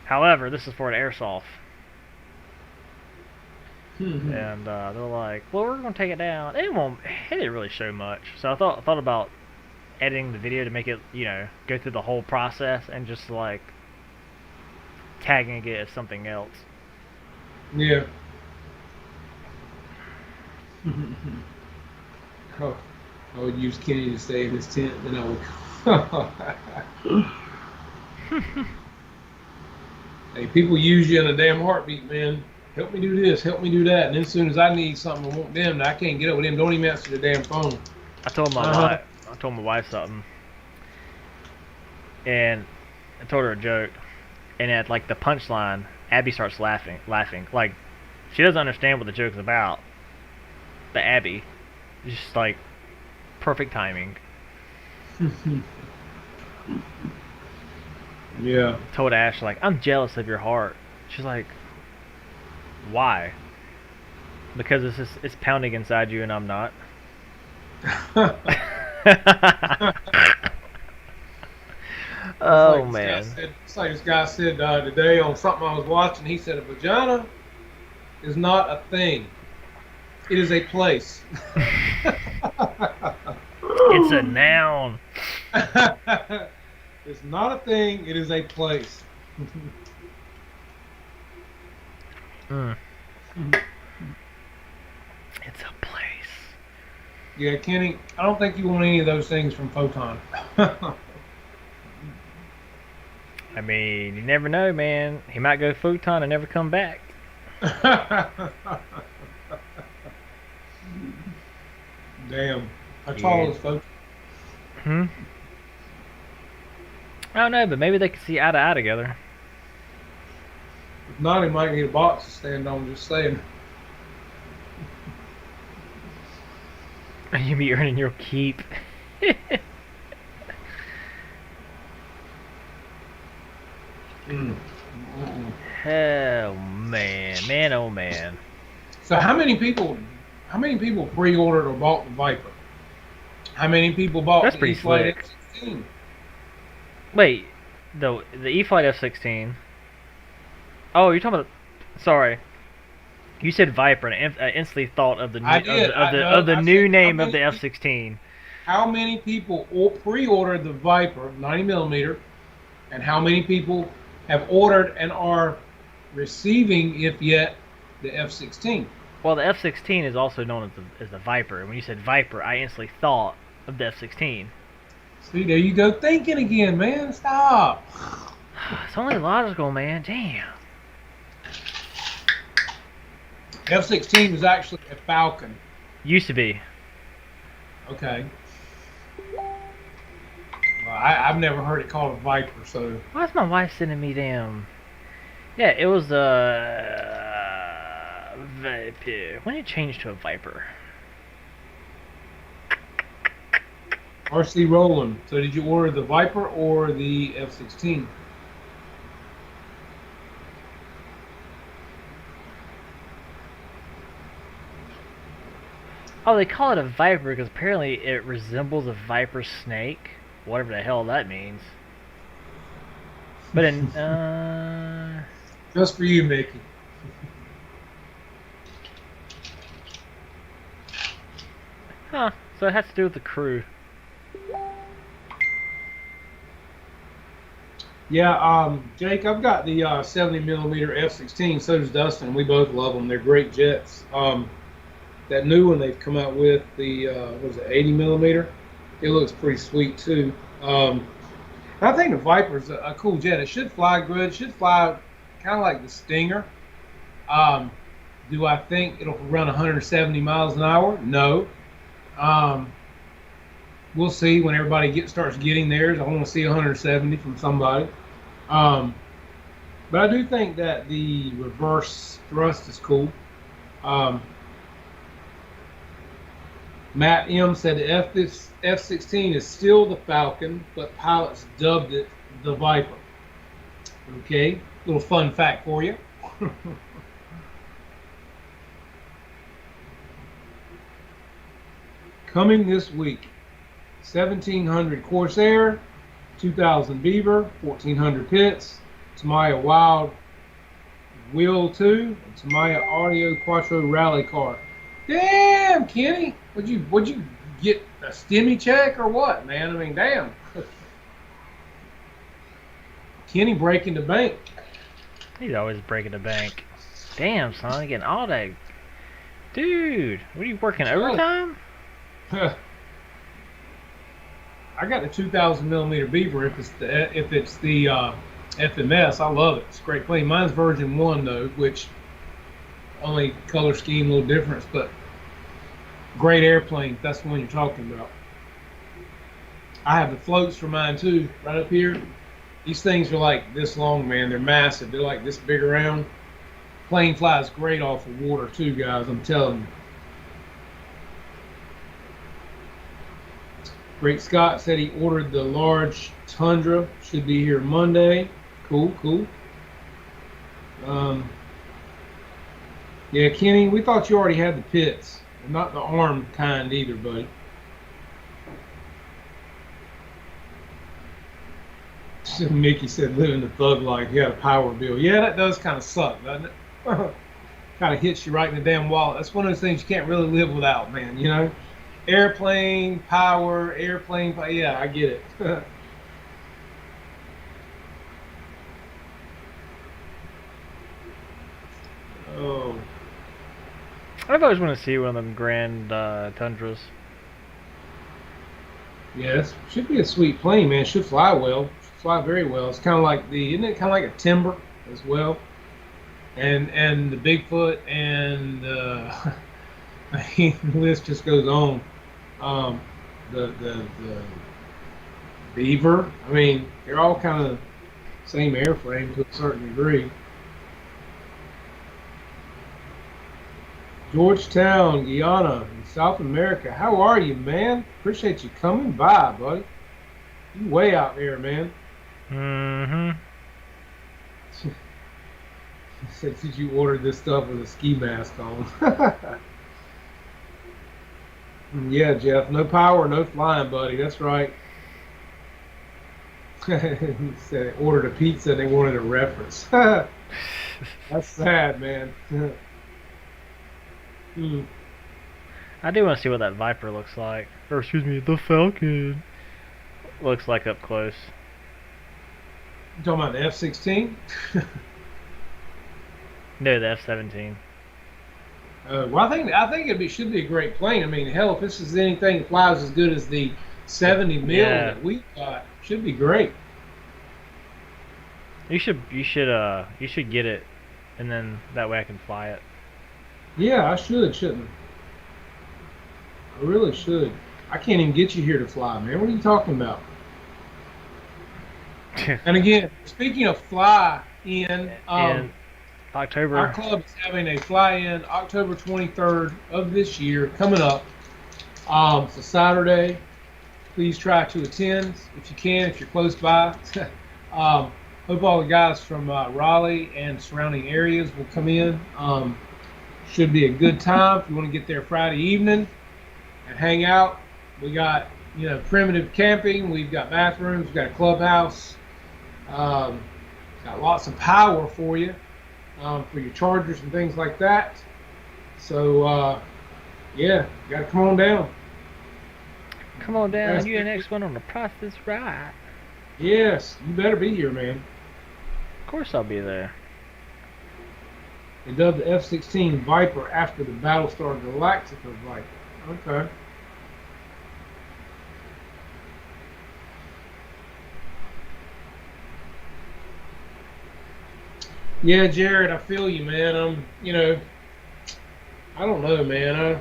However, this is for an airsoft, and they're like, well, we're gonna take it down. It didn't really show much. So I thought about editing the video to make it, go through the whole process and just like tagging it as something else. Yeah. Oh, I would use Kenny to stay in his tent, then I would. Hey, people use you in a damn heartbeat, man. Help me do this, help me do that, and then as soon as I need something, I want them. I can't get up with them. Don't even answer the damn phone. I told my Uh huh. wife, I told my wife something, and I told her a joke, and at like the punchline, Abby starts laughing. Like she doesn't understand what the joke's about, but Abby, is just like perfect timing. Yeah. Told Ash like, I'm jealous of your heart. She's like, why? Because it's pounding inside you and I'm not. Oh man. It's like this guy said today on something I was watching. He said a vagina is not a thing; it is a place. It's a noun. It's not a thing; it is a place. Mm. It's a place. Yeah, Kenny, I don't think you want any of those things from Photon. I mean, you never know, man. He might go futon and never come back. Damn. How tall Yeah. is Photon? Hmm. I don't know, but maybe they could see eye to eye together. If not, he might need a box to stand on, just saying. You be earning your keep. Mm. Hell, man, oh man. So how many people pre-ordered or bought the Viper? How many people bought That's the pretty E-Flight slick. F-16? Wait, the E-Flight F-16. Oh, you're talking about. Sorry, you said Viper, and I instantly thought of the I did. of the I new said name of the F-16. how many people pre-ordered the Viper 90 millimeter, and how many people have ordered and are receiving, if yet, the F-16? Well, the F-16 is also known as the Viper. And when you said Viper, I instantly thought of the F-16. See, there you go thinking again, man. Stop. It's only logical, man. Damn. F-16 was actually a Falcon. Used to be. Okay. Well, I've never heard it called a Viper, so. Why is my wife sending me damn? Yeah, it was Viper. When did it change to a Viper? RC Roland. So did you order the Viper or the F-16? Oh, they call it a Viper because apparently it resembles a viper snake, whatever the hell that means. But Just for you, Mickey. huh? So it has to do with the crew. Yeah, Jake, I've got the 70 millimeter F-16. So does Dustin. We both love them. They're great jets. That new one they've come out with, the what is it, 80 millimeter? It looks pretty sweet too. I think the Viper's a cool jet. It should fly good. It should fly kind of like the Stinger. Um, do I think it'll run 170 miles an hour? No. Um, we'll see when everybody starts getting theirs. I want to see 170 from somebody. Um, but I do think that the reverse thrust is cool. Um, Matt M said the F-16 is still the Falcon, but pilots dubbed it the Viper. Okay, little fun fact for you. Coming this week, 1700 Corsair, 2000 Beaver, 1400 Pitts, Tamaya Wild Wheel 2, and Tamaya Audio Quattro Rally Car. Damn, Kenny, would you get a stimmy check or what, man? I mean, damn. Kenny breaking the bank. He's always breaking the bank. Damn, son, getting all that. Dude, what are you working overtime? I got the 2000 millimeter Beaver. If it's the FMS, I love it. It's a great plane. Mine's version 1 though, which only color scheme, a little difference, but great airplane. If that's the one you're talking about. I have the floats for mine too, right up here. These things are like this long, man. They're massive. They're like this big around. Plane flies great off of water too, guys. I'm telling you. Great Scott said he ordered the large Tundra. Should be here Monday. Cool, cool. Yeah, Kenny, we thought you already had the pits. Not the armed kind either, buddy. Mickey said living the thug life. You got a power bill. Yeah, that does kind of suck, doesn't it? Kind of hits you right in the damn wallet. That's one of those things you can't really live without, man. You know? Airplane, power, airplane. Yeah, I get it. Oh. I've always wanted to see one of them grand Tundras. Yes, should be a sweet plane, man. Should fly well. Should fly very well. It's kind of like isn't it kind of like a Timber as well? And the Bigfoot and I mean, the list just goes on. Um, the Beaver. I mean, they're all kind of same airframe to a certain degree. Georgetown, Guyana, in South America. How are you, man? Appreciate you coming by, buddy. You way out there, man. Mm-hmm. Said, did you order this stuff with a ski mask on? Yeah, Jeff. No power, no flying, buddy. That's right. He said ordered a pizza and they wanted a reference. That's sad, man. Hmm. I do want to see what that Viper looks like. Or excuse me, the Falcon looks like up close. You talking about the F-16? No, the F-17. Well, I think should be a great plane. I mean, hell, if this is anything that flies as good as the 70 mil Yeah. that we got, should be great. You should get it, and then that way I can fly it. Yeah, I should, shouldn't I? I really should. I can't even get you here to fly, man. What are you talking about? And again, speaking of fly in, In October. our club is having a fly-in October 23rd of this year coming up. It's a Saturday. Please try to attend if you can, if you're close by. Hope all the guys from Raleigh and surrounding areas will come in. Should be a good time if you want to get there Friday evening and hang out. We got primitive camping. We've got bathrooms. We've got a clubhouse. Got lots of power for you. For your chargers and things like that. So, yeah, you got to come on down. Come on down, Yes. you the next one on the Price is Right. Yes, you better be here, man. Of course I'll be there. They dubbed the F-16 Viper after the Battlestar Galactica Viper. Okay. Yeah, Jared, I feel you, man. I don't know, man.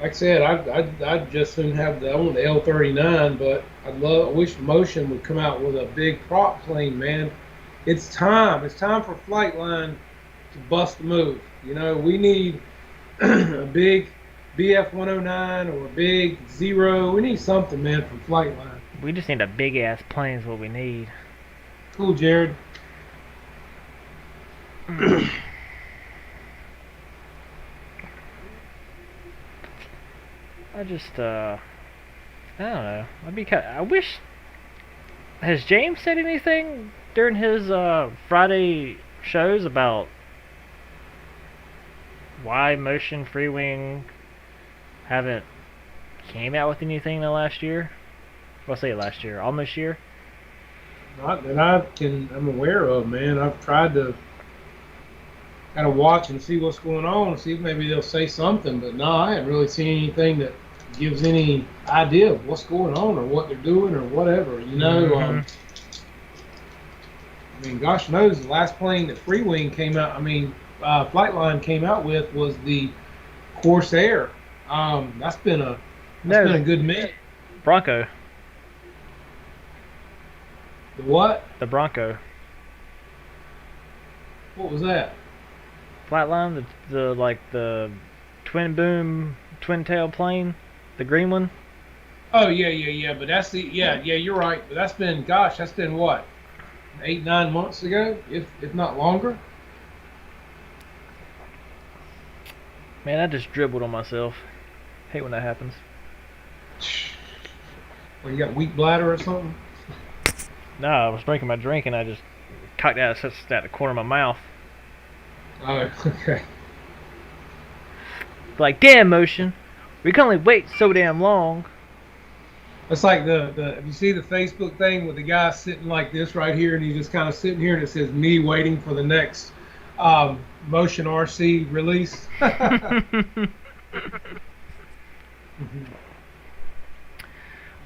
Like I said, I'd just soon have I want the L-39, but I wish Motion would come out with a big prop plane, man. It's time. It's time for Flightline to bust the move. We need a big BF-109 or a big Zero. We need something, man, from Flightline. We just need a big ass plane is what we need. Cool, Jared. I don't know. I wish. Has James said anything during his Friday shows about why Motion Free Wing haven't came out with anything in the last year? Well, say last year, almost year. Not that I'm aware of, man. I've tried to kind of watch and see what's going on, see if maybe they'll say something. But no, I haven't really seen anything that gives any idea of what's going on or what they're doing or whatever. I mean, gosh knows the last plane that Free Wing came out. Flightline came out with was the Corsair. That's been a good minute. Bronco. The what? The Bronco. What was that? Flatline, the twin boom, twin tail plane, the green one. Oh yeah. But that's You're right. But that's been what, 8-9 months ago, if not longer. Man, I just dribbled on myself. Hate when that happens. Well, you got weak bladder or something? No, I was drinking my drink and I just cocked out the corner of my mouth. Oh, okay. Like, damn, Motion, we can only wait so damn long. It's like if you see the Facebook thing with the guy sitting like this right here, and he's just kind of sitting here, and it says me waiting for the next Motion RC release.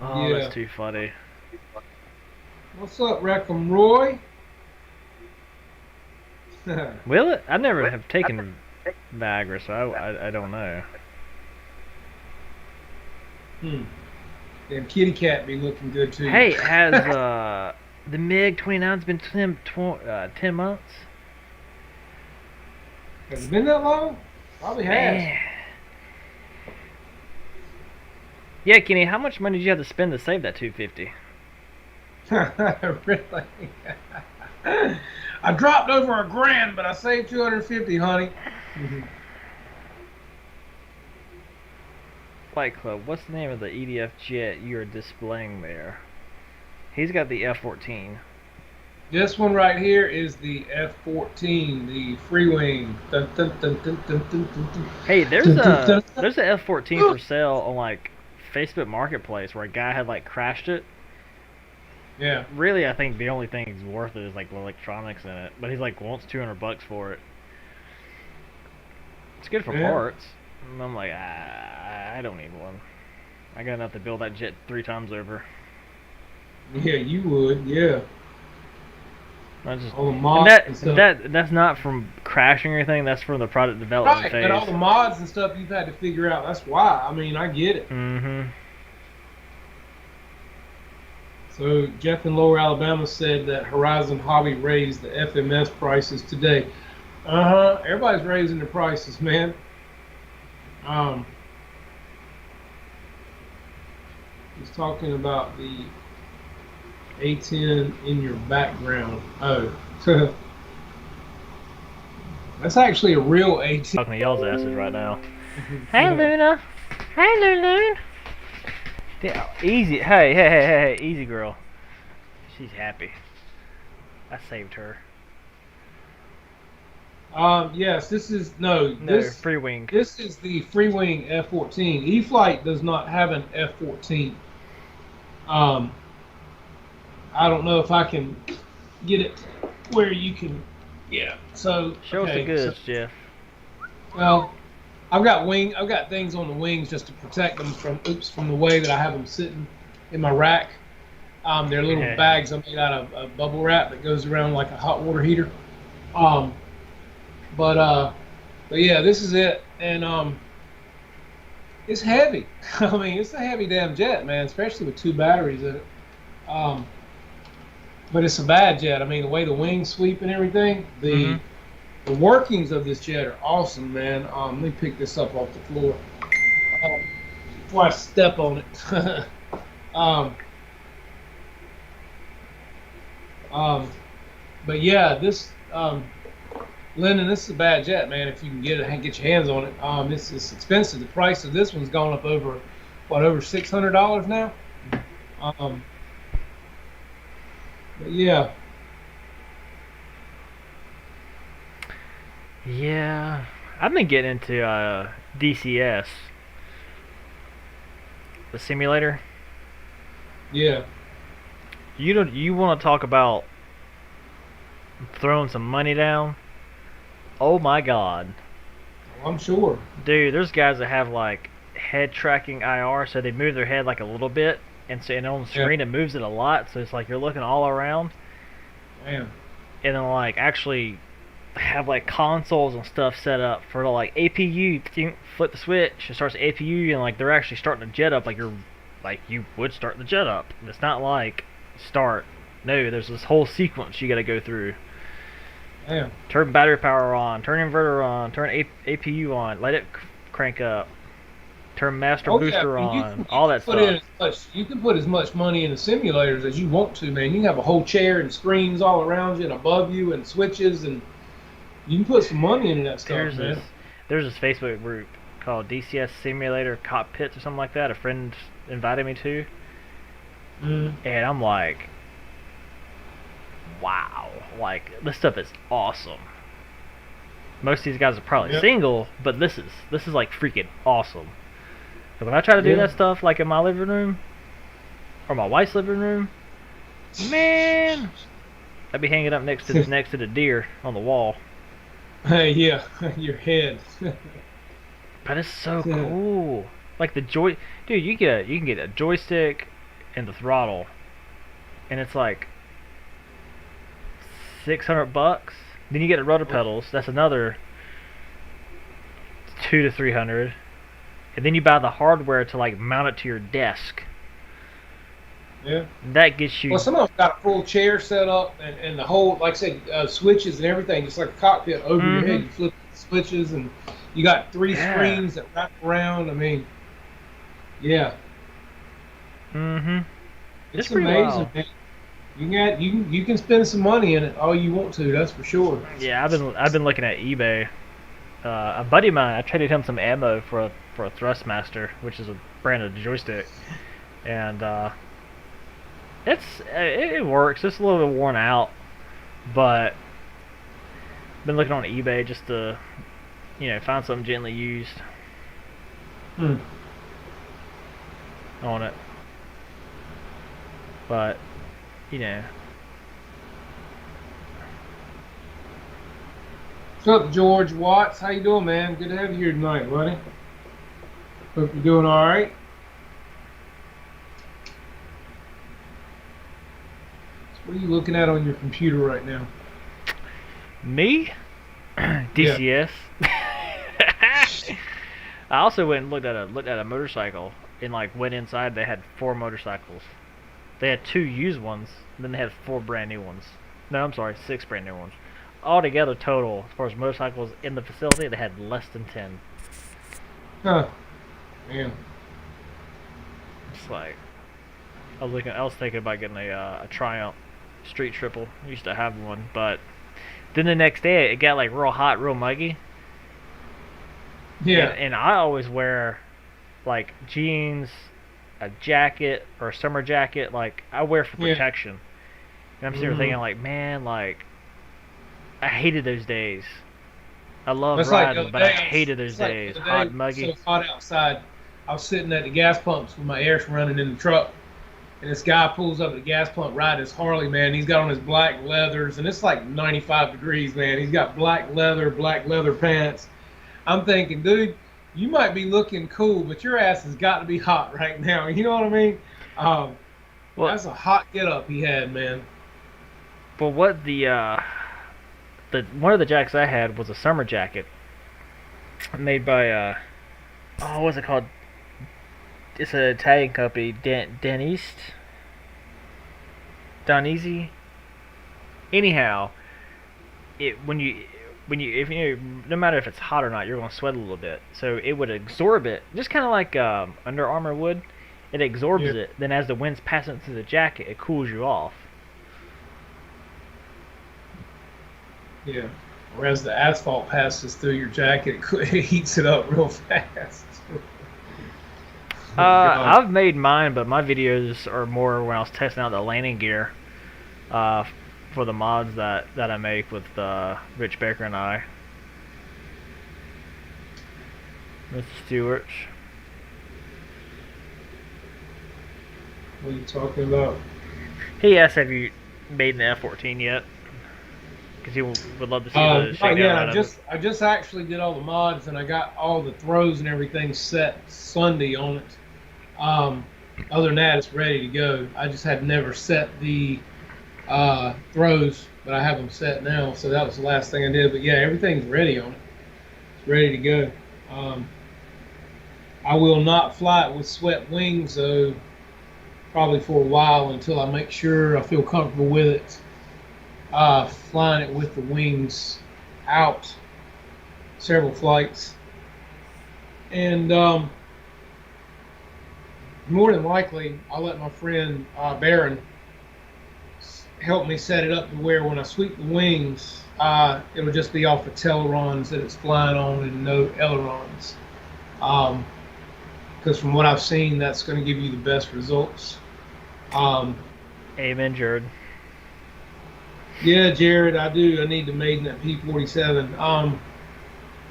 Oh, Yeah. that's too funny. What's up, Reckham Roy? Will it? I never have taken Viagra, so I don't know. Damn kitty cat be looking good too. Hey, has the MiG 29's been 10 months? Has it been that long? Probably has. Man. Yeah, Kenny, how much money did you have to spend to save that 250? Really? I dropped over $1,000, but I saved 250, honey. Fight Club, what's the name of the EDF jet you're displaying there? He's got the F-14. This one right here is the F-14, the Free Wing. Dun, dun, dun, dun, dun, dun, dun, dun. Hey, there's Dun, dun, dun, dun. a F-14 for sale on like Facebook Marketplace where a guy had like crashed it. Yeah. Really, I think the only thing he's worth is like the electronics in it, but he's like wants $200 for it. It's good for Yeah. parts. And I'm like, I don't need one. I got enough to build that jet 3 times over. Yeah, you would. Yeah. I just, All the and mods and stuff. that's not from crashing or anything. That's from the product development Right, phase. but all the mods and stuff you've had to figure out. That's why. I mean, I get it. Mm-hmm. So Jeff in Lower Alabama said that Horizon Hobby raised the FMS prices today. Everybody's raising their prices, man. He's talking about the A10 in your background. Oh, that's actually a real A10. Talking to y'all's asses right now. Hey, Luna. Hey, Luna. Yeah, easy. Hey, easy, girl. She's happy. I saved her. Yes, this is Free Wing. This is the Free Wing F-14. E-Flight does not have an F-14. Um, I don't know if I can get it where you can. Yeah. So Show us the okay. So goods, Jeff. well, I've got things on the wings just to protect them from the way that I have them sitting in my rack. They're little bags I made out of bubble wrap that goes around like a hot water heater. Um, but but yeah, this is it, and it's heavy. I mean, it's a heavy damn jet, man, especially with two batteries in it. Um, but it's a bad jet. I mean, the way the wings sweep and everything, Mm-hmm. the workings of this jet are awesome, man. Let me pick this up off the floor before I step on it. um, um, but yeah, this Lennon, this is a bad jet, man. If you can get it, get your hands on it. It's expensive. The price of this one's gone up over over $600 now. Um, but yeah, Yeah, I've been getting into DCS, the simulator. yeah. You want to talk about throwing some money down? Oh my God, I'm sure. dude! There's guys that have like head tracking IR, so they move their head like a little bit, and on the Yeah, screen it moves it a lot, so it's like you're looking all around, man. and then like actually have like consoles and stuff set up for like APU. Flip the switch, it starts APU, and like they're actually starting the jet up like you would start the jet up. It's not like start. No, there's this whole sequence you got to go through. Man. Turn battery power on, turn inverter on, turn APU on, let it crank up, turn master Oh yeah, booster I mean, on, you all can that put in stuff. as much you can put as much money in the simulators as you want to, man. You can have a whole chair and screens all around you and above you and switches, and you can put some money into that stuff, There's this man. there's this Facebook group called DCS Simulator Cockpits or something like that. A friend invited me to, Mm. and I'm like, wow, like this stuff is awesome. Most of these guys are probably Yep. single, but this is like freaking awesome. 'Cause when I try to do Yeah. that stuff like in my living room or my wife's living room, man, I'd be hanging up next to the deer on the wall. Hey, yeah, your head. But it's so Yeah. cool. Like dude, you can get a joystick and the throttle, and it's like $600. Then you get the rudder pedals. That's another 200 to 300, and then you buy the hardware to like mount it to your desk. Yeah. That gets Well, you. some of them got a full chair set up and the whole, like I said, switches and everything, just like a cockpit over your head. Mm-hmm. You flip the switches and you got three Yeah. screens that wrap around. I mean, yeah, Mm-hmm. It's it's pretty amazing, wild. man. You can spend some money in it all you want to. That's for sure. Yeah, I've been looking at eBay. A buddy of mine, I traded him some ammo for a Thrustmaster, which is a brand of joystick, and it works. It's a little bit worn out, but been looking on eBay just to find something gently used Hmm. on it. But you know, What's up, George Watts? How you doing, man? Good to have you here tonight, buddy. Hope you're doing all right. So what are you looking at on your computer right now? me Yeah. DCS. I also went and looked at a motorcycle and like went inside. They had four motorcycles. They had two used ones, and then they had four brand new ones. No, I'm sorry, six brand new ones. Altogether, total as far as motorcycles in the facility, they had less than 10. Huh. Man. It's like I was thinking about getting a Triumph Street Triple. I used to have one, but then the next day it got like real hot, real muggy, Yeah. and I always wear like jeans, a jacket or a summer jacket. Like I wear for Yeah. protection. And I'm sitting there Hmm. thinking like, man, like I hated those days. I loved That's like the riding, other but I day. hated those It's like days. the other Hot day. and It was muggy. so hot outside. I was sitting at the gas pumps with my air running in the truck, and this guy pulls up at the gas pump riding his Harley, man. He's got on his black leathers, and it's like 95 degrees, man. He's got black leather pants. I'm thinking, dude, you might be looking cool, but your ass has got to be hot right now. You know what I mean? Um, Well, that's a hot get up he had, man. but what the one of the jackets I had was a summer jacket made by oh, what's it called? It's an Italian company, Danese. Anyhow, it when you if you no matter if it's hot or not, you're gonna sweat a little bit. So it would absorb it, just kind of like Under Armour would. It absorbs Yeah. it. Then as the wind's passing through the jacket, it cools you off. Yeah. Whereas the asphalt passes through your jacket, it heats it up real fast. God. I've made mine, but my videos are more when I was testing out the landing gear uh, for the mods that I make with Rich Baker and I. Mr. Stewart. What are you talking about? He asked, "Have you made an F-14 yet?" Because he would love to see the shakedown Yeah, out of it. I just actually did all the mods and I got all the throws and everything set Sunday on it. Other than that, it's ready to go. I just had never set the throws, but I have them set now. So that was the last thing I did. But yeah, everything's ready on it. It's ready to go. I will not fly it with swept wings though, probably for a while until I make sure I feel comfortable with it. Flying it with the wings out several flights. And more than likely, I'll let my friend Baron help me set it up to where when I sweep the wings, it'll just be off the ailerons that it's flying on and no ailerons. Because from what I've seen, that's going to give you the best results. Amen, Jared. Yeah, Jared, I do. I need to maiden at P47.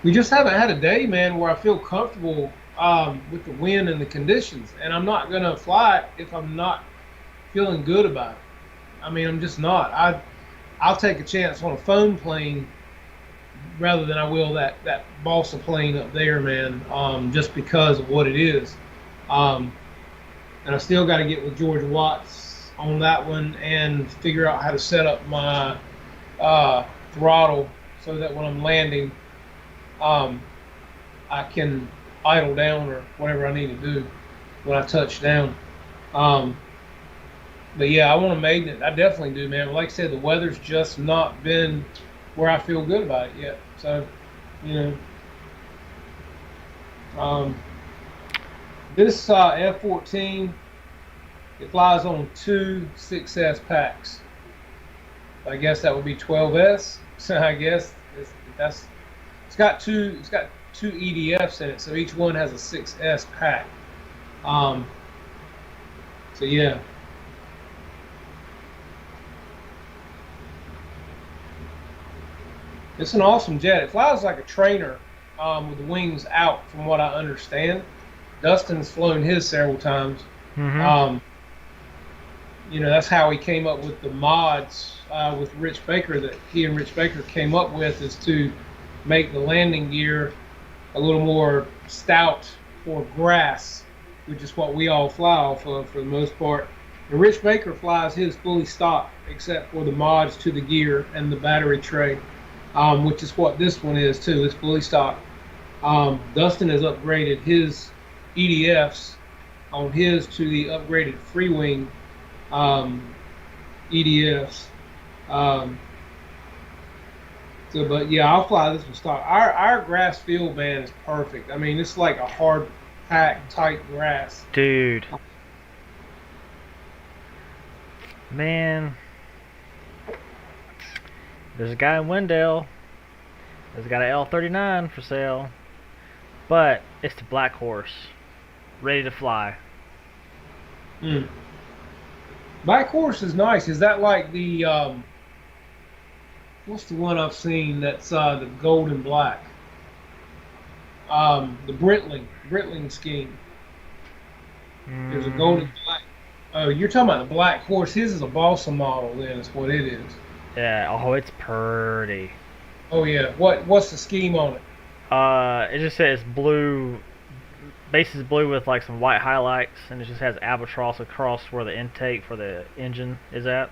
We just haven't had a day, man, where I feel comfortable with the wind and the conditions. And I'm not going to fly it if I'm not feeling good about it. I mean, I'm just not. I'll take a chance on a foam plane rather than I will that balsa plane up there, man, just because of what it is. And I still got to get with George Watts on that one and figure out how to set up my throttle so that when I'm landing, I can idle down or whatever I need to do when I touch down. But yeah, I want to maiden it. I definitely do, man. Like I said, the weather's just not been where I feel good about it yet. So, you know, this F-14, it flies on two 6S packs. I guess that would be 12S. So I guess it's got two EDFs in it, so each one has a 6S pack. So yeah. It's an awesome jet. It flies like a trainer with the wings out, from what I understand. Dustin's flown his several times. Mm-hmm. You know, that's how he came up with the mods with Rich Baker that he and Rich Baker came up with, is to make the landing gear a little more stout for grass, which is what we all fly off of for the most part. And Rich Baker flies his fully stock except for the mods to the gear and the battery tray. Which is what this one is too. It's fully stock. Dustin has upgraded his EDFs on his to the upgraded free wing EDFs. But yeah, I'll fly this one stock. Our grass field, man, is perfect. I mean, it's like a hard packed, tight grass. Dude. Man. There's a guy in Wendell that's got an L39 for sale, but it's the Black Horse, ready to fly. Black Horse is nice. Is that like the what's the one I've seen that's the gold and black? The Britling scheme. There's a gold and black. Oh, you're talking about the Black Horse. His is a balsa model, then, is what it is. Yeah. Oh, it's pretty. Oh yeah. What's the scheme on it? It just says blue. Base is blue with like some white highlights, and it just has albatross across where the intake for the engine is at.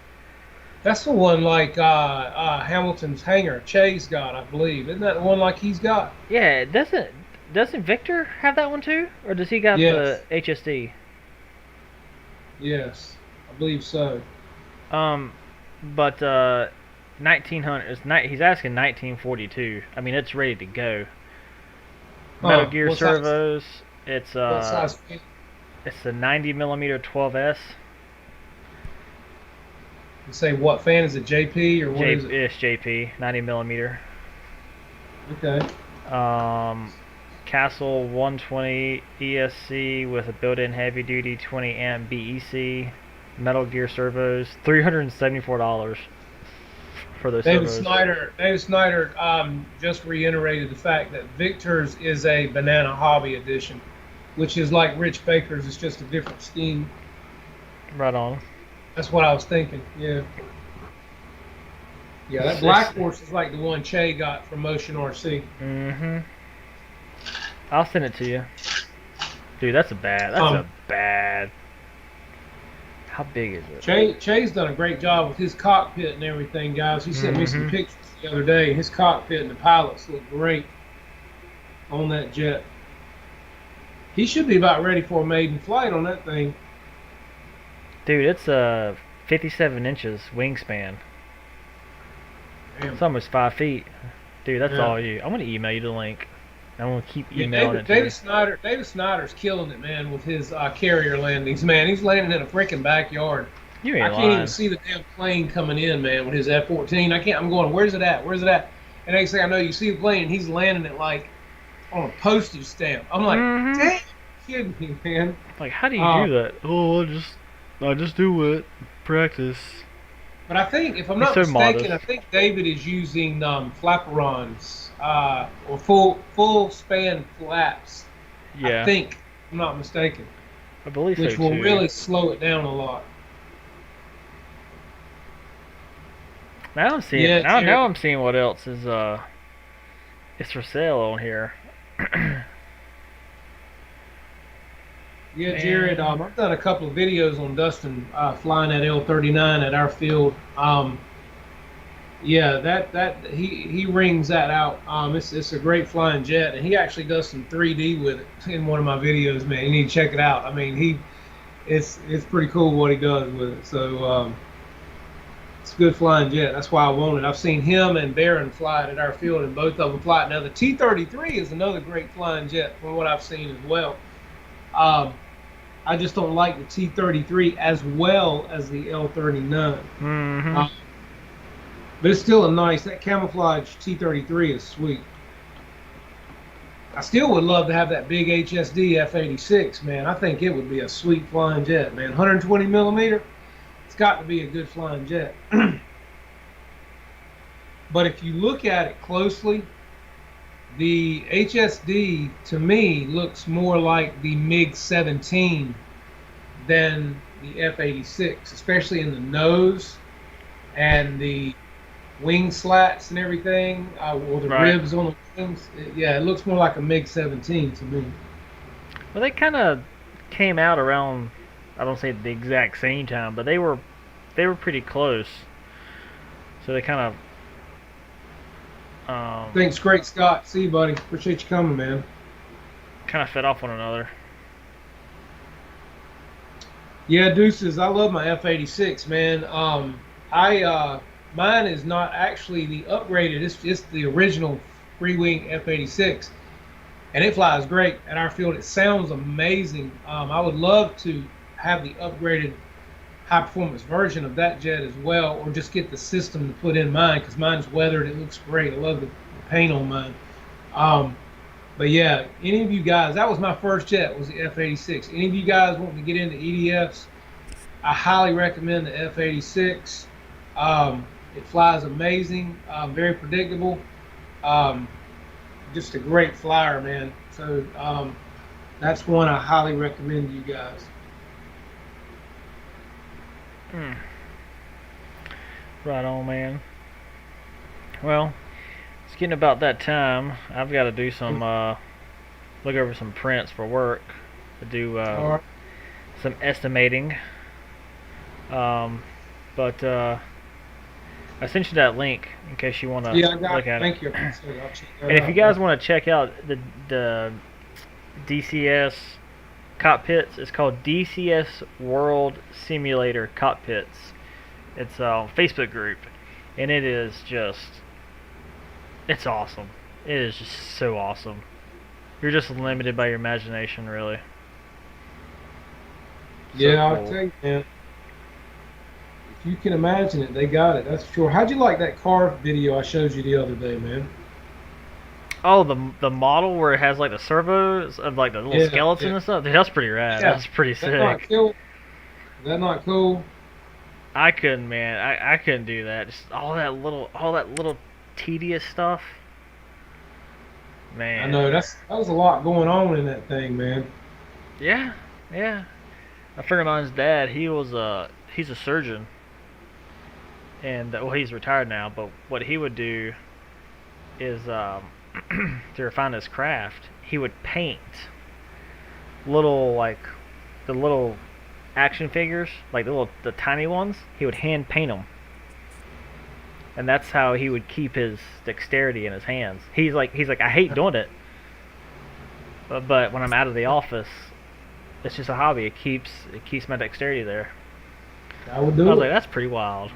That's the one like Hamilton's hangar, Che's got, I believe. Isn't that the one like he's got? Yeah. Doesn't Victor have that one too, or does he got the Yes. HSD? Yes. I believe so. Um, but 1900. He's asking 1942. I mean, it's ready to go. Metal Huh. Gear What size? servos. It's What uh, size? it's the 90 millimeter 12S. You say what fan is it? JP or what is it? It's JP 90 millimeter. Okay. Um, Castle 120 ESC with a built-in heavy-duty 20 amp BEC. Metal Gear servos. $374 for those David servos. Snyder. David Snyder just reiterated the fact that Victor's is a Banana Hobby Edition, which is like Rich Baker's. It's just a different scheme. Right on. That's what I was thinking. Yeah. Yeah, that Black Horse is like the one Che got from Motion RC. Mm-hmm. I'll send it to you. Dude, that's a bad. That's a bad. How big is it? Che's done a great job with his cockpit and everything, guys. He sent me some pictures the other day. His cockpit and the pilots look great on that jet. He should be about ready for a maiden flight on that thing. Dude, it's 57 inches wingspan. Damn. It's almost 5 feet. Dude, that's Yeah. all you. I'm gonna email you the link. I'm gonna keep Yeah, emailing it to you. David Snyder's killing it, man, with his carrier landings. Man, he's landing in a freaking backyard. You I ain't can't lying. even see the damn plane coming in, man, with his F-14. I can't. I'm going, where's it at? Where's it at? And next thing I know, you see the plane, and he's landing it like on a postage stamp. I'm like, damn, kidding me, man. Like, how do you do that? Oh, I just do it. Practice. But I think, if I'm He's not so mistaken, modest. I think David is using flaperons or full span flaps. Yeah, I think, if I'm not mistaken, I believe which so will too. really slow it down a lot. Now I'm seeing. Yeah, now Jared. I'm seeing what else is for sale on here. Yeah, Man. Jared, I've done a couple of videos on Dustin flying that L-39 at our field. Yeah, that he rings that out. It's a great flying jet, and he actually does some 3D with it in one of my videos. Man, you need to check it out. I mean, it's pretty cool what he does with it. So it's a good flying jet. That's why I want it. I've seen him and Barron fly it at our field, and both of them fly it. Now the T-33 is another great flying jet from what I've seen as well. I just don't like the T-33 as well as the L-39. Mm-hmm. But it's still a nice, that camouflage T-33 is sweet. I still would love to have that big HSD F-86, man. I think it would be a sweet flying jet, man. 120 millimeter, it's got to be a good flying jet. But if you look at it closely, the HSD, to me, looks more like the MiG-17 than the F-86, especially in the nose and the wing slats and everything, or the Right. ribs on the wings. Yeah, it looks more like a MiG-17 to me. Well, they kind of came out around. I don't say the exact same time, but they were pretty close. So they kind of. Thanks, great Scott. See you, buddy. Appreciate you coming, man. Kind of fed off one another. Yeah, Deuces, I love my F-86, man. Mine is not actually the upgraded. It's just the original free-wing F-86, and it flies great at our field. It sounds amazing. I would love to have the upgraded high-performance version of that jet as well, or just get the system to put in mine, because mine's weathered. It looks great. I love the paint on mine. But yeah, any of you guys, that was my first jet, was the F-86. Any of you guys want to get into EDFs, I highly recommend the F-86. It flies amazing, very predictable. Just a great flyer, man. So that's one I highly recommend to you guys. Mm. Right on, man. Well, it's getting about that time. I've got to do some look over some prints for work. To do All right. some estimating. Um, but I sent you that link in case you want to Yeah, I got look it. at it. Thank you. I appreciate it. I'll check that And if you out, guys man. want to check out the DCS cockpits, it's called DCS World Simulator Cockpits. It's a Facebook group, and it's awesome. It is just so awesome. You're just limited by your imagination, really. So Yeah, I'll cool. tell you, man. If you can imagine it, they got it. That's for sure. How'd you like that car video I showed you the other day, man? Oh, the model where it has like the servos of like the little Yeah, skeleton yeah, and stuff. Dude, that's pretty rad. yeah. That's pretty Is that not sick. cool? Is that not cool? I couldn't, man. I couldn't do that. Just all that little tedious stuff. I Man. know that was a lot going on in that thing, man. Yeah, yeah. A friend of mine's dad, he's a surgeon, and well, he's retired now. But what he would do is to refine his craft, he would paint little like the little action figures, like the tiny ones. He would hand paint them, and that's how he would keep his dexterity in his hands. He's like I hate doing it, but when I'm out of the office, it's just a hobby. It keeps my dexterity there. I would I was do like, it. that's pretty wild.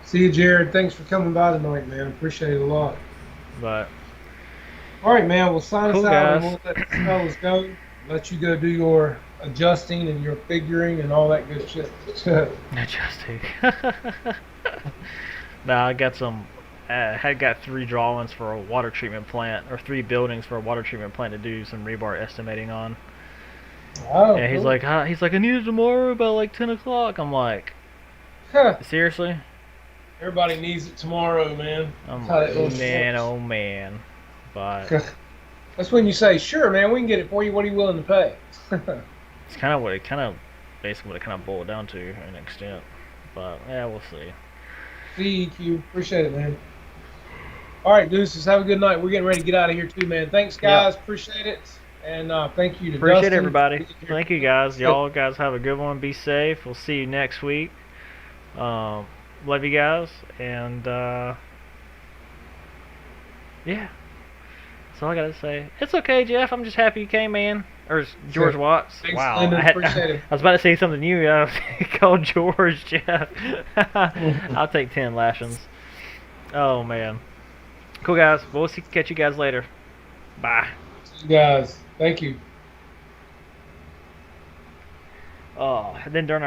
See you, Jared. Thanks for coming by tonight, man. Appreciate it a lot. But All right, man. We'll sign us cool out and guys. we'll let these fellas go. Let you go do your adjusting and your figuring and all that good shit. Adjusting. Nah, I got some. Had got 3 drawings for a water treatment plant, or 3 buildings for a water treatment plant to do some rebar estimating on. Oh, And cool. he's like, I need it tomorrow about like 10 o'clock. I'm like, seriously? Everybody needs it tomorrow, man. I'm That's how like, that goes. man, oh man. But That's when you say, "Sure, man, we can get it for you. What are you willing to pay?" it's kind of what it kind of, basically what it kind of boiled down to an extent. But yeah, we'll see. CEQ, appreciate it, man. All right, deuces. Have a good night. We're getting ready to get out of here too, man. Thanks, Yep. guys. Appreciate it, and thank you to Appreciate Dustin. everybody. For being here. Thank you guys. Y'all guys have a good one. Be safe. We'll see you next week. Love you guys, and yeah, that's all I gotta say. It's okay, Jeff. I'm just happy you came, man. Or George Watts. Thanks, Wow, Lyndon. Appreciate it. I was about to say something new. I was called George Jeff. I'll take 10 lashings. Oh man, cool guys. We'll catch you guys later. Bye. You guys, thank you. Oh, and then during our